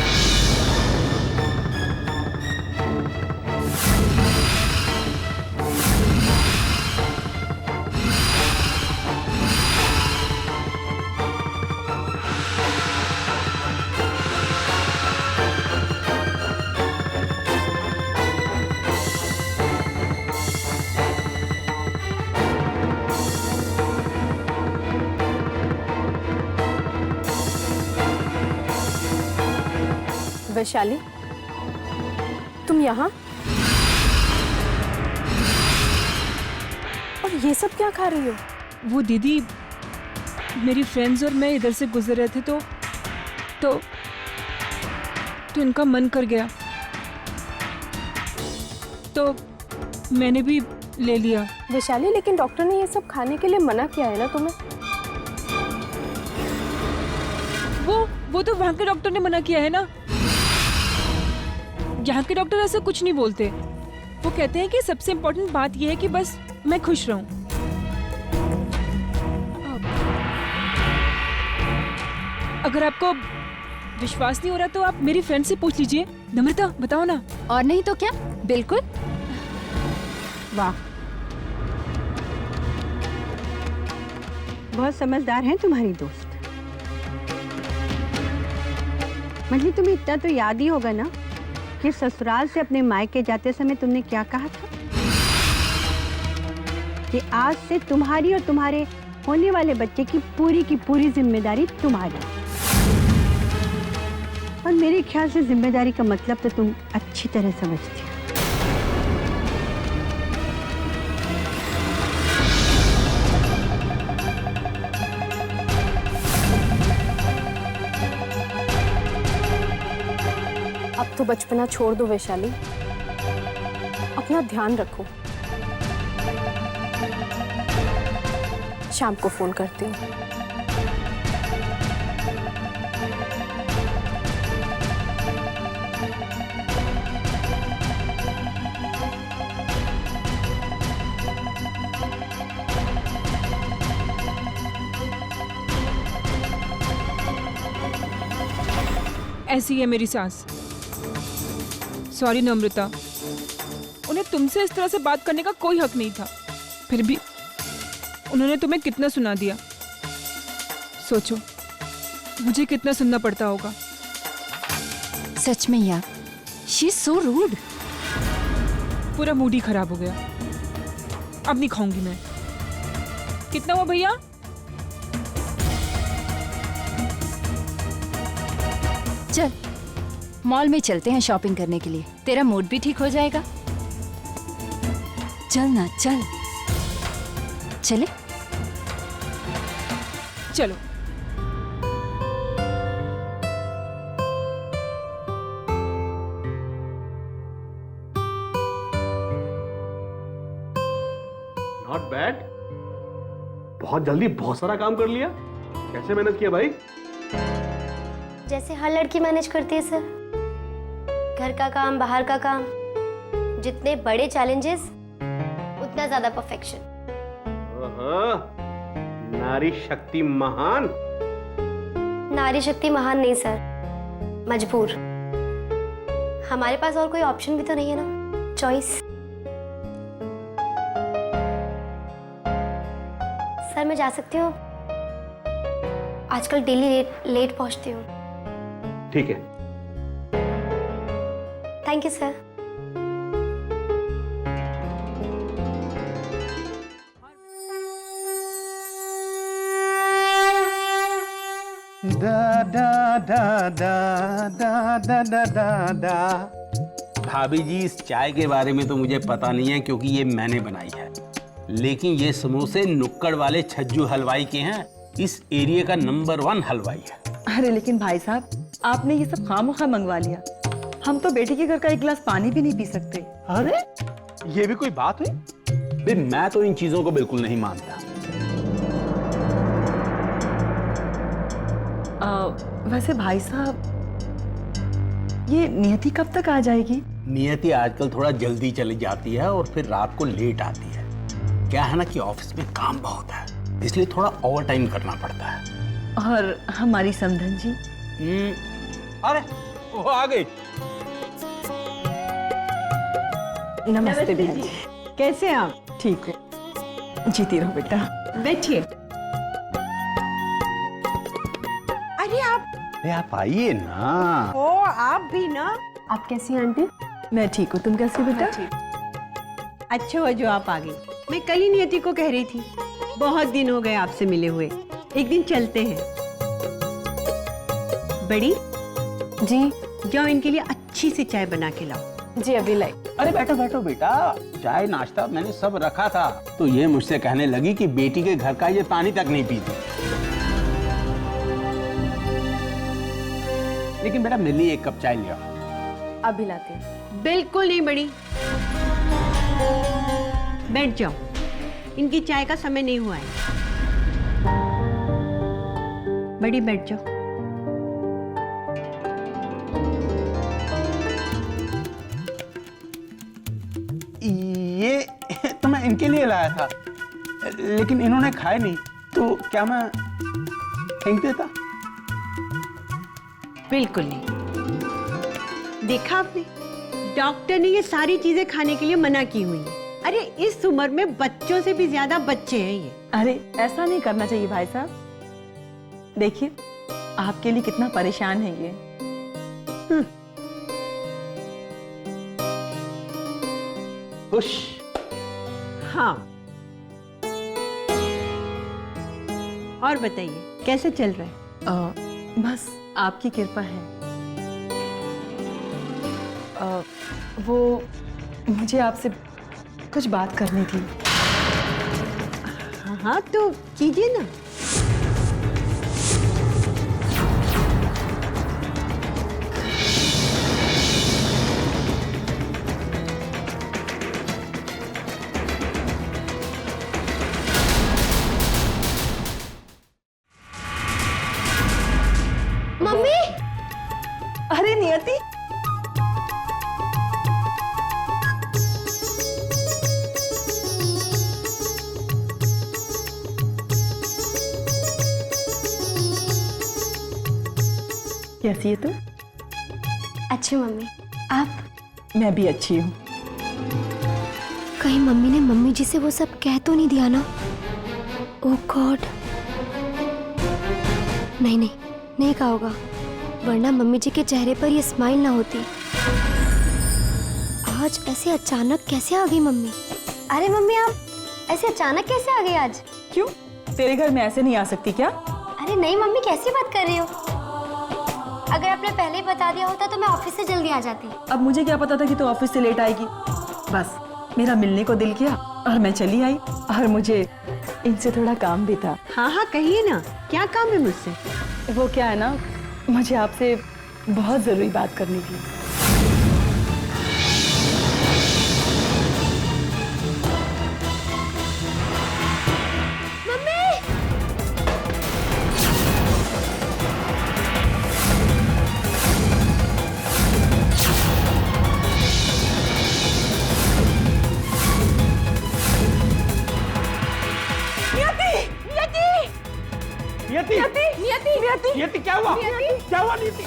[SPEAKER 10] वैशाली, तुम यहाँ? और ये सब क्या खा रही हो?
[SPEAKER 7] वो दीदी, मेरी फ्रेंड्स और मैं इधर से गुजर रहे थे तो इनका मन कर गया, तो मैंने भी ले लिया।
[SPEAKER 10] वैशाली, लेकिन डॉक्टर ने ये सब खाने के लिए मना किया है ना तुम्हें?
[SPEAKER 7] वो तो वहाँ के डॉक्टर ने मना किया है ना। यहाँ के डॉक्टर ऐसा कुछ नहीं बोलते। वो कहते हैं कि सबसे इम्पोर्टेंट बात यह है कि बस मैं खुश रहूं। अगर आपको विश्वास नहीं हो रहा तो आप मेरी फ्रेंड से पूछ लीजिए। नम्रता, बताओ ना।
[SPEAKER 10] और नहीं तो क्या, बिल्कुल।
[SPEAKER 6] वाह, बहुत समझदार हैं तुम्हारी दोस्त। मंजली, तुम्हें इतना तो याद ही होगा ना कि ससुराल से अपने मायके जाते समय तुमने क्या कहा था? कि आज से तुम्हारी और तुम्हारे होने वाले बच्चे की पूरी जिम्मेदारी तुम्हारी। और मेरे ख्याल से जिम्मेदारी का मतलब तो तुम अच्छी तरह समझती हो।
[SPEAKER 10] अब तो बचपना छोड़ दो वैशाली, अपना ध्यान रखो। शाम को फोन करती हूँ।
[SPEAKER 7] ऐसी है मेरी सास। सॉरी नम्रता, उन्हें तुमसे इस तरह से बात करने का कोई हक नहीं था, फिर भी उन्होंने तुम्हें कितना सुना दिया। सोचो मुझे कितना सुनना पड़ता होगा।
[SPEAKER 10] सच में यार, शी इज सो रूड।
[SPEAKER 7] पूरा मूड ही खराब हो गया। अब नहीं खाऊंगी मैं। कितना हुआ भैया?
[SPEAKER 10] चल मॉल में चलते हैं शॉपिंग करने के लिए, तेरा मूड भी ठीक हो जाएगा। चल ना, चल। चले?
[SPEAKER 7] चलो।
[SPEAKER 12] नॉट बैड, बहुत जल्दी बहुत सारा काम कर लिया। कैसे मैनेज किया भाई?
[SPEAKER 2] जैसे हर लड़की मैनेज करती है सर, घर का काम, बाहर का काम, जितने बड़े चैलेंजेस उतना ज्यादा परफेक्शन।
[SPEAKER 12] नारी शक्ति महान।
[SPEAKER 2] नारी शक्ति महान नहीं सर, मजबूर। हमारे पास और कोई ऑप्शन भी तो नहीं है ना, चॉइस। सर मैं जा सकती हूँ? आजकल डेली लेट पहुंचती हूँ।
[SPEAKER 12] ठीक है।
[SPEAKER 2] Thank you sir.
[SPEAKER 11] दा दा दा दा दा दा दा दा दा। भाभी जी, इस चाय के बारे में तो मुझे पता नहीं है क्योंकि ये मैंने बनाई है, लेकिन ये समोसे नुक्कड़ वाले छज्जू हलवाई के हैं। इस एरिया का नंबर 1 हलवाई है।
[SPEAKER 7] अरे लेकिन भाई साहब, आपने ये सब खामोखा मंगवा लिया। हम तो बेटी के घर का एक गिलास पानी भी नहीं पी सकते।
[SPEAKER 11] अरे ये भी कोई बात हुई? भाई मैं तो इन चीजों को बिल्कुल नहीं मानता।
[SPEAKER 7] वैसे भाई साहब, ये नियति कब तक आ जाएगी?
[SPEAKER 11] नियति आजकल थोड़ा जल्दी चली जाती है और फिर रात को लेट आती है। क्या है ना कि ऑफिस में काम बहुत है, इसलिए थोड़ा ओवर टाइम करना पड़ता है।
[SPEAKER 7] और हमारी समधन जी?
[SPEAKER 11] अरे वो आ गई।
[SPEAKER 7] नमस्ते बहन जी।
[SPEAKER 6] कैसे आप?
[SPEAKER 7] ठीक हो? जीती रहो बेटा।
[SPEAKER 6] बैठिए। अरे
[SPEAKER 11] आप आइए ना।
[SPEAKER 6] ओ, आप भी ना।
[SPEAKER 10] आप कैसी हैं आंटी?
[SPEAKER 7] मैं ठीक हूँ, तुम कैसी बेटा?
[SPEAKER 6] अच्छा हुआ जो आप आ गई। मैं कल ही नियति को कह रही थी, बहुत दिन हो गए आपसे मिले हुए, एक दिन चलते हैं। बड़ी
[SPEAKER 10] जी।
[SPEAKER 6] जाओ इनके लिए अच्छी सी चाय बना के लाओ।
[SPEAKER 10] जी अभी लाई।
[SPEAKER 11] अरे बैठो बैठो बेटा, चाय नाश्ता मैंने सब रखा था। तो ये मुझसे कहने लगी कि बेटी के घर का ये पानी तक नहीं पीती। लेकिन बेटा मेरे लिए 1 कप चाय ले आओ।
[SPEAKER 10] अभी लाती हूँ।
[SPEAKER 6] बिल्कुल नहीं बड़ी, बैठ जाओ, इनकी चाय का समय नहीं हुआ है। बड़ी बैठ जाओ।
[SPEAKER 11] ये तो मैं इनके लिए लाया था, लेकिन इन्होंने खाए नहीं, तो क्या मैं फेंक देता?
[SPEAKER 6] बिल्कुल नहीं। देखा आपने, डॉक्टर ने ये सारी चीजें खाने के लिए मना की हुई है। अरे इस उम्र में बच्चों से भी ज्यादा बच्चे हैं ये।
[SPEAKER 7] अरे ऐसा नहीं करना चाहिए भाई साहब। देखिए आपके लिए कितना परेशान है ये।
[SPEAKER 11] खुश?
[SPEAKER 6] हाँ। और बताइए कैसे चल रहा है?
[SPEAKER 7] बस आपकी कृपा है। वो मुझे आपसे कुछ बात करनी थी।
[SPEAKER 6] हाँ तो कीजिए ना।
[SPEAKER 2] मम्मी!
[SPEAKER 7] अरे नियति, कैसी है तू?
[SPEAKER 2] अच्छी मम्मी, आप?
[SPEAKER 7] मैं भी अच्छी हूँ।
[SPEAKER 2] कहीं मम्मी ने मम्मी जी से वो सब कह तो नहीं दिया ना? ओह गॉड, नहीं नहीं, नहीं कहा होगा, वरना मम्मी जी के चेहरे पर ये स्माइल ना होती। आज ऐसे अचानक कैसे आ गई मम्मी? अरे मम्मी आप ऐसे अचानक कैसे आ गई आज?
[SPEAKER 7] क्यों, तेरे घर में ऐसे नहीं आ सकती क्या?
[SPEAKER 2] अरे नहीं मम्मी, कैसी बात कर रही हो? अगर आपने पहले ही बता दिया होता तो मैं ऑफिस से जल्दी आ जाती।
[SPEAKER 7] अब मुझे क्या पता था कि तू ऑफिस से लेट आएगी। बस मेरा मिलने को दिल किया और मैं चली आई, और मुझे इनसे थोड़ा काम भी था।
[SPEAKER 6] हाँ हाँ कहिए ना, क्या काम है मुझसे?
[SPEAKER 7] वो क्या है ना, मुझे आपसे बहुत जरूरी बात करनी थी।
[SPEAKER 11] नियति क्या हुआ? क्या हुआ नियति?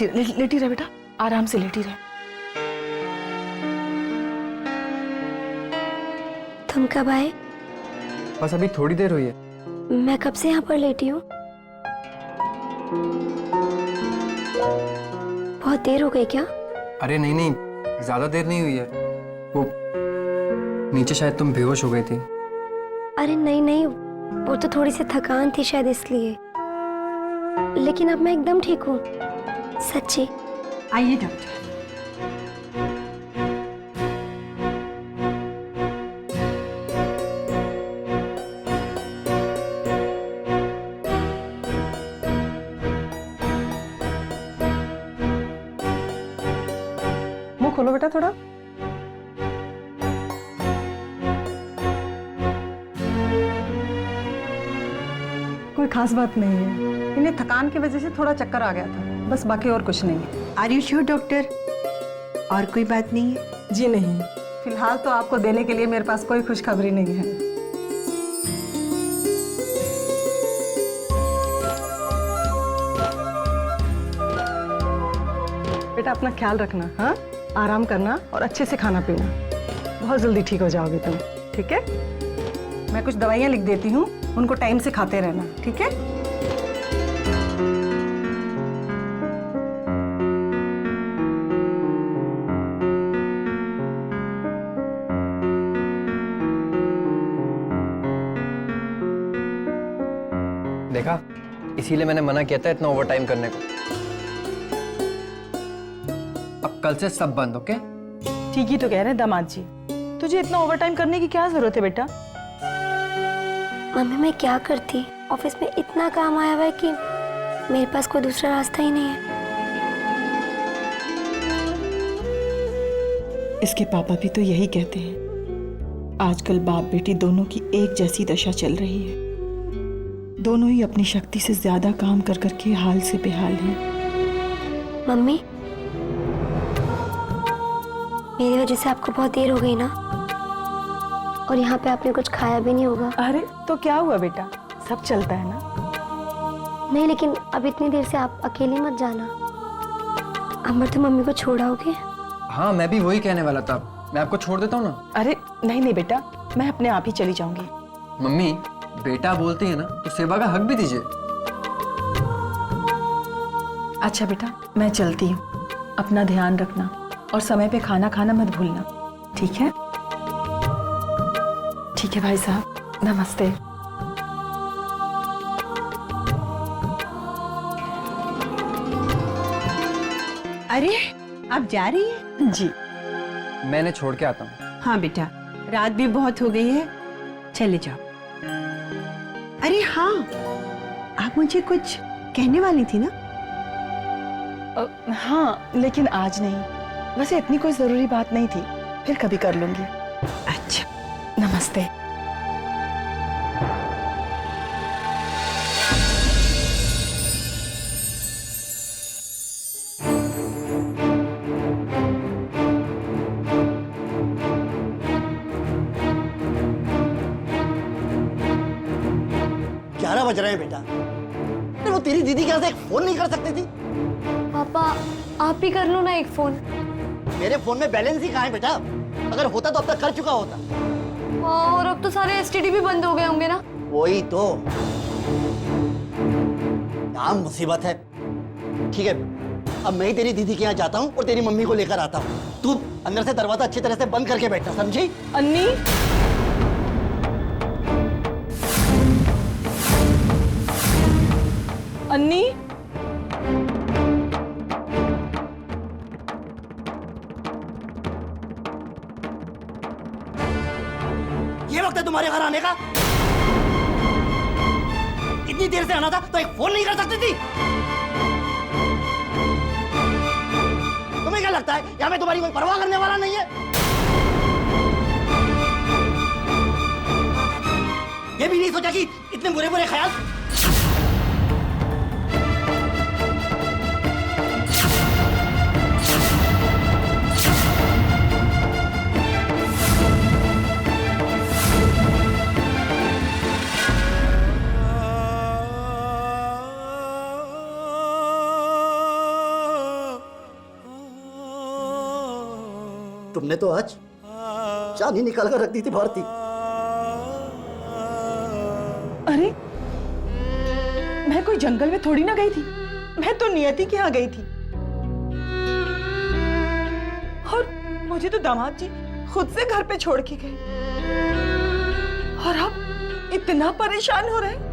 [SPEAKER 7] लेटी रहे बेटा, आराम से लेटी रहे।
[SPEAKER 2] तुम कब आए?
[SPEAKER 1] बस अभी थोड़ी देर हुई है।
[SPEAKER 2] मैं कब से यहाँ पर लेटी हूँ? बहुत देर हो गई क्या?
[SPEAKER 1] अरे नहीं नहीं, ज्यादा देर नहीं हुई है। वो नीचे शायद तुम बेहोश हो गई थी।
[SPEAKER 2] अरे नहीं नहीं, वो तो थोड़ी सी थकान थी शायद इसलिए, लेकिन अब मैं एकदम ठीक हूँ, सच्ची।
[SPEAKER 9] आइए डॉक्टर।
[SPEAKER 7] मुंह खोलो बेटा थोड़ा। कोई खास बात नहीं है, इन्हें थकान की वजह से थोड़ा चक्कर आ गया था, बस बाकी और कुछ नहीं है।
[SPEAKER 9] Are you sure doctor? और कोई बात नहीं है?
[SPEAKER 7] जी नहीं, फिलहाल तो आपको देने के लिए मेरे पास कोई खुशखबरी नहीं है। बेटा अपना ख्याल रखना, हाँ, आराम करना और अच्छे से खाना पीना। बहुत जल्दी ठीक हो जाओगे तुम, ठीक है? मैं कुछ दवाइयाँ लिख देती हूँ, उनको टाइम से खाते रहना, ठीक है?
[SPEAKER 1] देखा, इसीलिए मैंने मना किया था इतना ओवरटाइम करने को। अब कल से सब बंद, ओके?
[SPEAKER 7] ठीक ही तो कह रहे हैं दामाद जी, तुझे इतना ओवरटाइम करने की क्या जरूरत है बेटा?
[SPEAKER 2] मम्मी मैं क्या करती, ऑफिस में इतना काम आया हुआ है कि मेरे पास कोई दूसरा रास्ता ही नहीं है।
[SPEAKER 7] इसके पापा भी तो यही कहते हैं, आजकल बाप बेटी दोनों की एक जैसी दशा चल रही है। दोनों ही अपनी शक्ति से ज्यादा काम कर करके हाल से बेहाल हैं।
[SPEAKER 2] मम्मी, मेरी वजह से आपको बहुत देर हो गई ना, और यहाँ पे आपने कुछ खाया भी नहीं होगा।
[SPEAKER 7] अरे तो क्या हुआ बेटा, सब चलता है ना।
[SPEAKER 2] नहीं, लेकिन अब इतनी देर से आप अकेली मत जाना। अमर तो मम्मी को छोड़ाओगे?
[SPEAKER 1] हाँ, मैं भी वही कहने वाला था, मैं आपको छोड़ देता हूँ ना।
[SPEAKER 7] अरे नहीं नहीं बेटा, मैं अपने आप ही चली जाऊंगी।
[SPEAKER 1] मम्मी, बेटा बोलती है ना तो सेवा का हक भी दीजिए।
[SPEAKER 7] अच्छा बेटा, मैं चलती हूँ, अपना ध्यान रखना और समय पे खाना खाना मत भूलना, ठीक है? ठीक है भाई साहब, नमस्ते।
[SPEAKER 9] अरे आप जा रही हैं?
[SPEAKER 7] जी
[SPEAKER 1] मैंने छोड़ के आता हूँ।
[SPEAKER 9] हाँ बेटा, रात भी बहुत हो गई है, चले जाओ। अरे हाँ, आप मुझे कुछ कहने वाली थी ना?
[SPEAKER 7] हाँ, लेकिन आज नहीं। वैसे इतनी कोई जरूरी बात नहीं थी, फिर कभी कर लूंगी।
[SPEAKER 9] अच्छा,
[SPEAKER 7] नमस्ते।
[SPEAKER 8] बज रहे हैं बेटा। अरे वो तेरी दीदी के यहाँ से एक फोन नहीं कर सकती थी?
[SPEAKER 2] पापा आप ही कर लो ना एक फोन।
[SPEAKER 8] मेरे फोन में बैलेंस ही कहाँ है बेटा? अगर होता तो अब तक कर चुका होता।
[SPEAKER 2] और अब तो सारे एसटीडी भी बंद हो गए होंगे ना?
[SPEAKER 8] वही तो, क्या मुसीबत है। ठीक है, अब मैं ही तेरी दीदी के यहाँ जाता हूँ और तेरी मम्मी को लेकर आता हूँ। तू अंदर से दरवाजा अच्छी तरह से बंद करके बैठना, समझी?
[SPEAKER 7] अन्नी, अन्नी,
[SPEAKER 8] ये वक्त है तुम्हारे घर आने का? इतनी देर से आना था तो एक फोन नहीं कर सकती थी? लगता है या मैं तुम्हारी कोई परवाह करने वाला नहीं है? ये भी नहीं सोचा कि इतने बुरे बुरे ख्याल। तुमने तो आज जान ही निकाल कर रख दी थी भारती।
[SPEAKER 7] अरे मैं कोई जंगल में थोड़ी ना गई थी, मैं तो नियति के यहाँ गई थी। और मुझे तो दामाद जी खुद से घर पे छोड़ के गए, और आप इतना परेशान हो रहे हैं।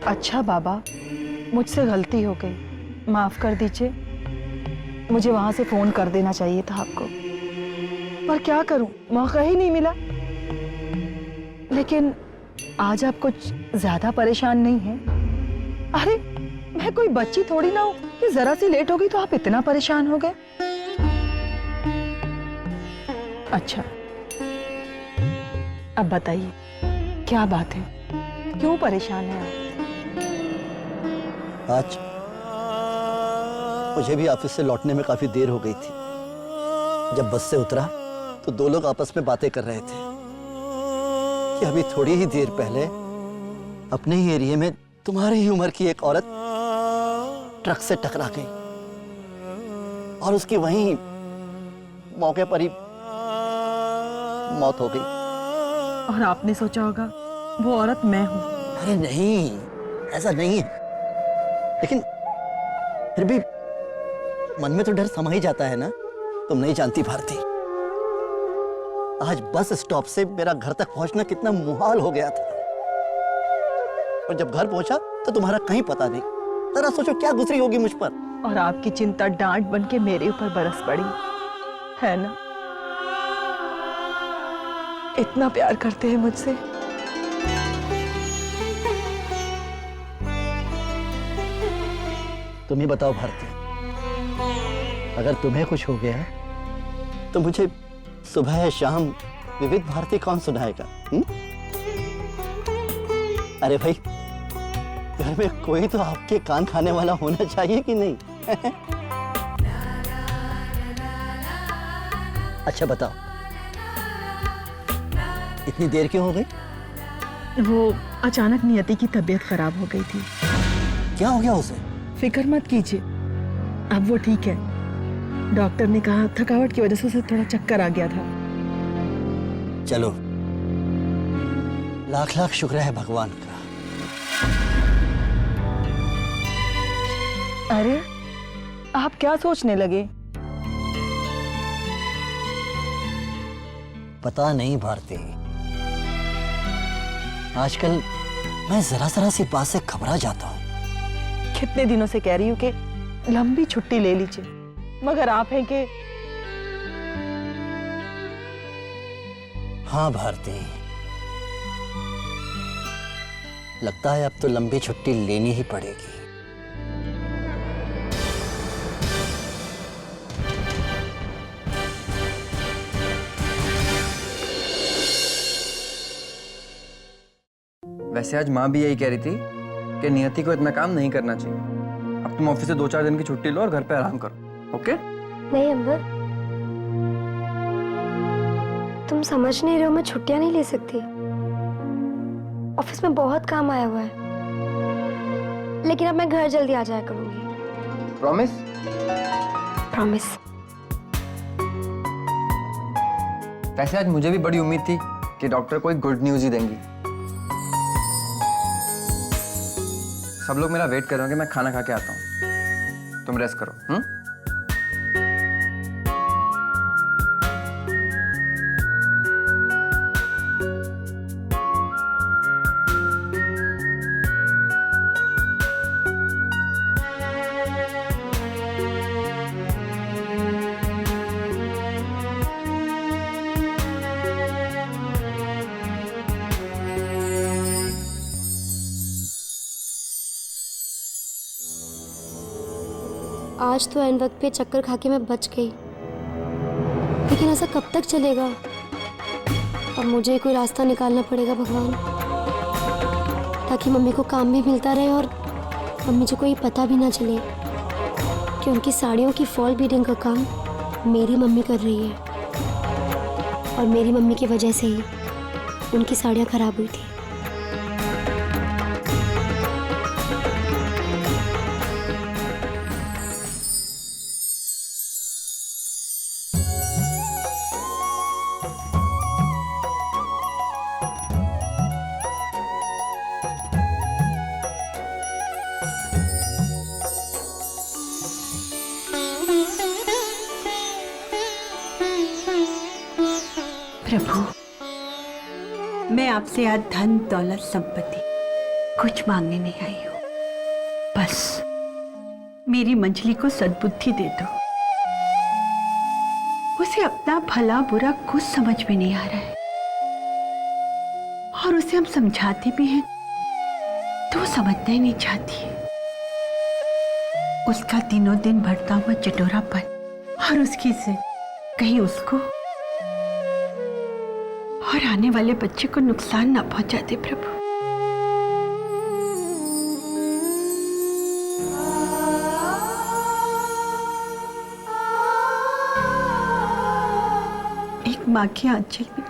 [SPEAKER 7] अच्छा बाबा, मुझसे गलती हो गई, माफ कर दीजिए। मुझे वहां से फोन कर देना चाहिए था आपको, पर क्या करूं, मौका ही नहीं मिला। लेकिन आज आप कुछ ज्यादा परेशान नहीं हैं? अरे मैं कोई बच्ची थोड़ी ना हूं कि जरा सी लेट हो गई तो आप इतना परेशान हो गए। अच्छा, अब बताइए क्या बात है, क्यों परेशान है आप?
[SPEAKER 8] आज मुझे भी ऑफिस से लौटने में काफी देर हो गई थी। जब बस से उतरा तो दो लोग आपस में बातें कर रहे थे कि अभी थोड़ी ही देर पहले अपने ही एरिया में तुम्हारी ही उम्र की एक औरत ट्रक से टकरा गई और उसकी वहीं मौके पर ही मौत हो गई।
[SPEAKER 7] और आपने सोचा होगा वो औरत मैं हूं।
[SPEAKER 8] अरे नहीं, ऐसा नहीं है, लेकिन फिर भी मन में तो डर समा ही जाता है ना। तुम नहीं जानती भारती, आज बस स्टॉप से मेरा घर तक पहुंचना कितना मुहाल हो गया था, और जब घर पहुंचा तो तुम्हारा कहीं पता नहीं। जरा सोचो क्या गुजरी होगी मुझ पर।
[SPEAKER 7] और आपकी चिंता डांट बन के मेरे ऊपर बरस पड़ी है ना। इतना प्यार करते हैं मुझसे।
[SPEAKER 8] तुम ही बताओ भारती, अगर तुम्हें कुछ हो गया तो मुझे सुबह शाम विविध भारती कौन सुनाएगा? अरे भाई, घर में कोई तो आपके कान खाने वाला होना चाहिए कि नहीं? अच्छा बताओ, इतनी देर क्यों हो गई?
[SPEAKER 7] वो अचानक नियति की तबीयत खराब हो गई थी।
[SPEAKER 8] क्या हो गया उसे?
[SPEAKER 7] फिक्र मत कीजिए, अब वो ठीक है। डॉक्टर ने कहा थकावट की वजह से उसे थोड़ा चक्कर आ गया था।
[SPEAKER 8] चलो, लाख लाख शुक्र है भगवान का।
[SPEAKER 7] अरे आप क्या सोचने लगे?
[SPEAKER 8] पता नहीं भारती, आजकल मैं जरा जरा सी बात से घबरा जाता हूँ।
[SPEAKER 7] कितने दिनों से कह रही हूँ कि लंबी छुट्टी ले लीजिए, मगर आप हैं कि।
[SPEAKER 8] हाँ भारती, लगता है अब तो लंबी छुट्टी लेनी ही पड़ेगी।
[SPEAKER 1] वैसे आज माँ भी यही कह रही थी कि नियति को इतना काम नहीं करना चाहिए। अब तुम ऑफिस से 2-4 दिन की छुट्टी लो और घर पे आराम करो, ओके?
[SPEAKER 2] नहीं अंबर, तुम समझ नहीं रहे हो, मैं छुट्टियां नहीं ले सकती। ऑफिस में बहुत काम आया हुआ है, लेकिन अब मैं घर जल्दी आ जाया करूंगी।
[SPEAKER 1] प्रॉमिस?
[SPEAKER 2] प्रॉमिस।
[SPEAKER 1] वैसे आज मुझे भी बड़ी उम्मीद थी कि डॉक्टर कोई गुड न्यूज ही देंगी। सब लोग मेरा वेट कर रहे होंगे, मैं खाना खा के आता हूँ। तुम रेस्ट करो।
[SPEAKER 2] आज तो एन वक्त पे चक्कर खा के मैं बच गई, लेकिन ऐसा कब तक चलेगा? अब मुझे कोई रास्ता निकालना पड़ेगा भगवान, ताकि मम्मी को काम भी मिलता रहे और मम्मी जी को ये पता भी ना चले कि उनकी साड़ियों की फॉल बीडिंग का काम मेरी मम्मी कर रही है, और मेरी मम्मी की वजह से ही उनकी साड़ियाँ खराब हुई थी।
[SPEAKER 9] प्रभु, मैं आपसे आज धन दौलत संपत्ति कुछ मांगने नहीं आई हूँ, बस मेरी मंजली को सद्बुद्धि दे दो। उसे अपना भला बुरा कुछ समझ में नहीं आ रहा है, और उसे हम समझाते भी हैं तो वो समझना ही नहीं चाहती है। उसका दिनों दिन बढ़ता हुआ चटोरापन और उसकी से कहीं उसको और आने वाले बच्चे को नुकसान ना पहुंचा दे प्रभु। एक माँ के आंचल में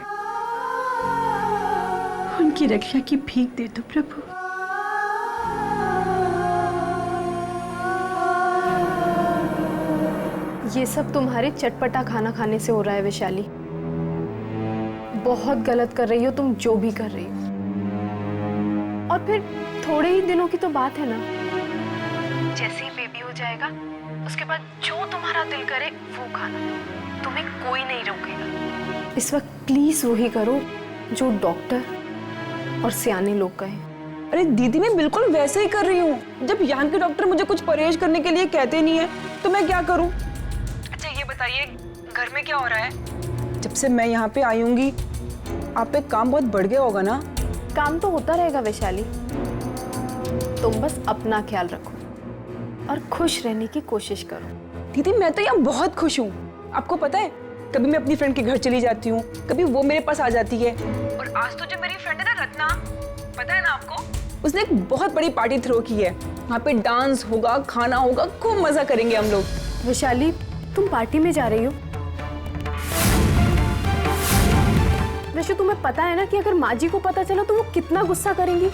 [SPEAKER 9] उनकी रक्षा की भीख दे दो प्रभु।
[SPEAKER 10] ये सब तुम्हारे चटपटा खाना खाने से हो रहा है वैशाली। बहुत गलत कर रही हो तुम जो भी कर रही हो। और फिर थोड़े ही दिनों की तो बात है ना, जैसे ही बेबी हो जाएगा उसके बाद जो तुम्हारा दिल करे वो खाना, तुम्हें कोई नहीं रोकेगा। इस वक्त प्लीज वही करो जो डॉक्टर और सियाने लोग कहें।
[SPEAKER 7] अरे दीदी, मैं बिल्कुल वैसे ही कर रही हूँ। जब यहाँ के डॉक्टर मुझे कुछ परहेज करने के लिए कहते नहीं है तो मैं क्या करूँ? अच्छा ये बताइए, घर में क्या हो रहा है? जब से मैं यहाँ पे आई हूँगी आप पे काम बहुत बढ़ गया होगा ना?
[SPEAKER 10] काम तो होता रहेगा वैशाली, तुम बस अपना ख्याल रखो और खुश रहने की कोशिश करो।
[SPEAKER 7] दीदी मैं तो यहाँ बहुत खुश हूँ। आपको पता है, कभी मैं अपनी फ्रेंड के घर चली जाती हूँ, कभी वो मेरे पास आ जाती है। और आज तो जो मेरी फ्रेंड है ना रत्ना, पता है ना आपको, उसने एक बहुत बड़ी पार्टी थ्रो की है। वहाँ पे डांस होगा, खाना होगा, खूब मजा करेंगे हम लोग।
[SPEAKER 10] वैशाली तुम पार्टी में जा रही हो? वैसे तुम्हें पता है ना कि अगर माँ जी को पता चला तो वो कितना गुस्सा करेंगी।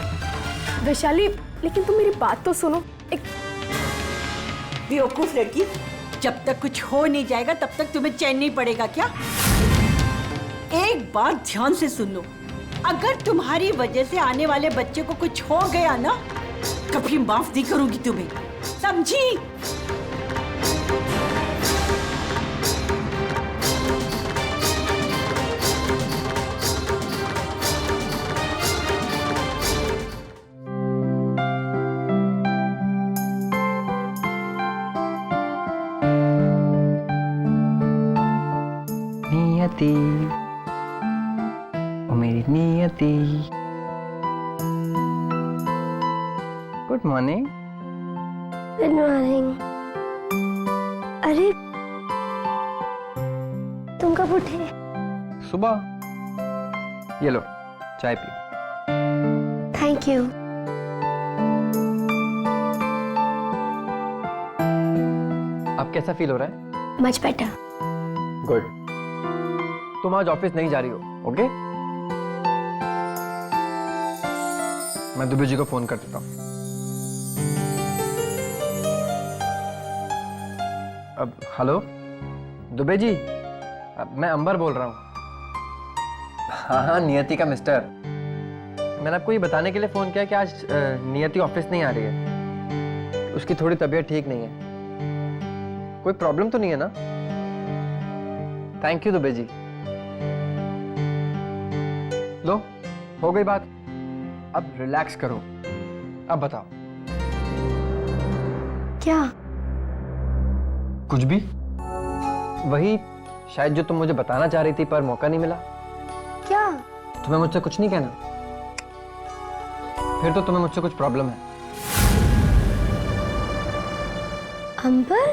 [SPEAKER 10] वैशाली लेकिन तुम मेरी बात तो सुनो। एक
[SPEAKER 9] बेवकूफ लड़की, जब तक कुछ हो नहीं जाएगा तब तक तुम्हें चैन नहीं पड़ेगा क्या? एक बात ध्यान से सुन लो, अगर तुम्हारी वजह से आने वाले बच्चे को कुछ हो गया ना, कभी माफ नहीं करूंगी तुम्हें, समझी?
[SPEAKER 1] नियति, ओ मेरी नियति। Good morning.
[SPEAKER 2] Good morning. अरे तुम कब उठे?
[SPEAKER 1] सुबह। ये लो चाय पियो।
[SPEAKER 2] Thank you.
[SPEAKER 1] अब कैसा फील हो रहा है?
[SPEAKER 2] Much better.
[SPEAKER 1] गुड। तुम आज ऑफिस नहीं जा रही हो, ओके? मैं दुबे जी को फोन कर देता हूँ। अब हेलो दुबे जी, मैं अंबर बोल रहा हूँ। हाँ, नियति का मिस्टर। मैंने आपको ये बताने के लिए फ़ोन किया कि आज नियति ऑफिस नहीं आ रही है। उसकी थोड़ी तबीयत ठीक नहीं है। कोई प्रॉब्लम तो नहीं है ना? Thank you Dubey ji. लो, हो गई बात। अब रिलैक्स करो। अब बताओ।
[SPEAKER 2] क्या?
[SPEAKER 1] कुछ भी। वही शायद जो तुम मुझे बताना चाह रही थी पर मौका नहीं मिला।
[SPEAKER 2] क्या?
[SPEAKER 1] तुम्हें मुझसे कुछ नहीं कहना? फिर तो तुम्हें मुझसे कुछ प्रॉब्लम है।
[SPEAKER 2] अंबर,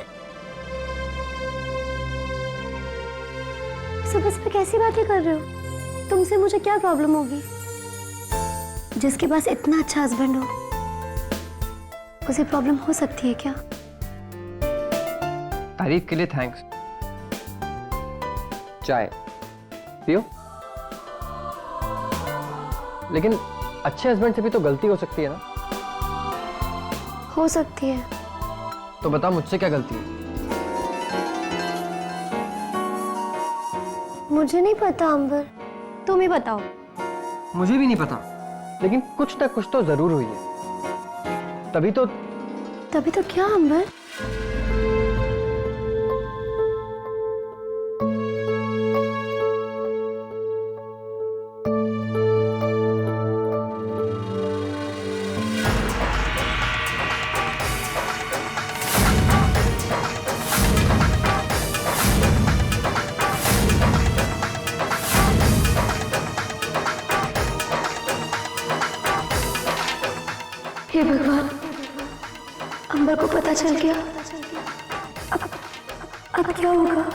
[SPEAKER 2] सुबह सुबह कैसी बातें कर रहे हो? तुमसे मुझे क्या प्रॉब्लम होगी? जिसके पास इतना अच्छा हस्बैंड हो उसे प्रॉब्लम हो सकती है क्या?
[SPEAKER 1] तारीफ के लिए थैंक्स। चाय पियो। लेकिन अच्छे हस्बैंड से भी तो गलती हो सकती है ना?
[SPEAKER 2] हो सकती है।
[SPEAKER 1] तो बताओ मुझसे क्या गलती है?
[SPEAKER 2] मुझे नहीं पता अंबर, तुम ही बताओ।
[SPEAKER 1] मुझे भी नहीं पता, लेकिन कुछ ना कुछ तो जरूर हुई है। तभी तो
[SPEAKER 2] क्या अंबर? हे भगवान, अंबर को पता चल गया। अब क्या होगा?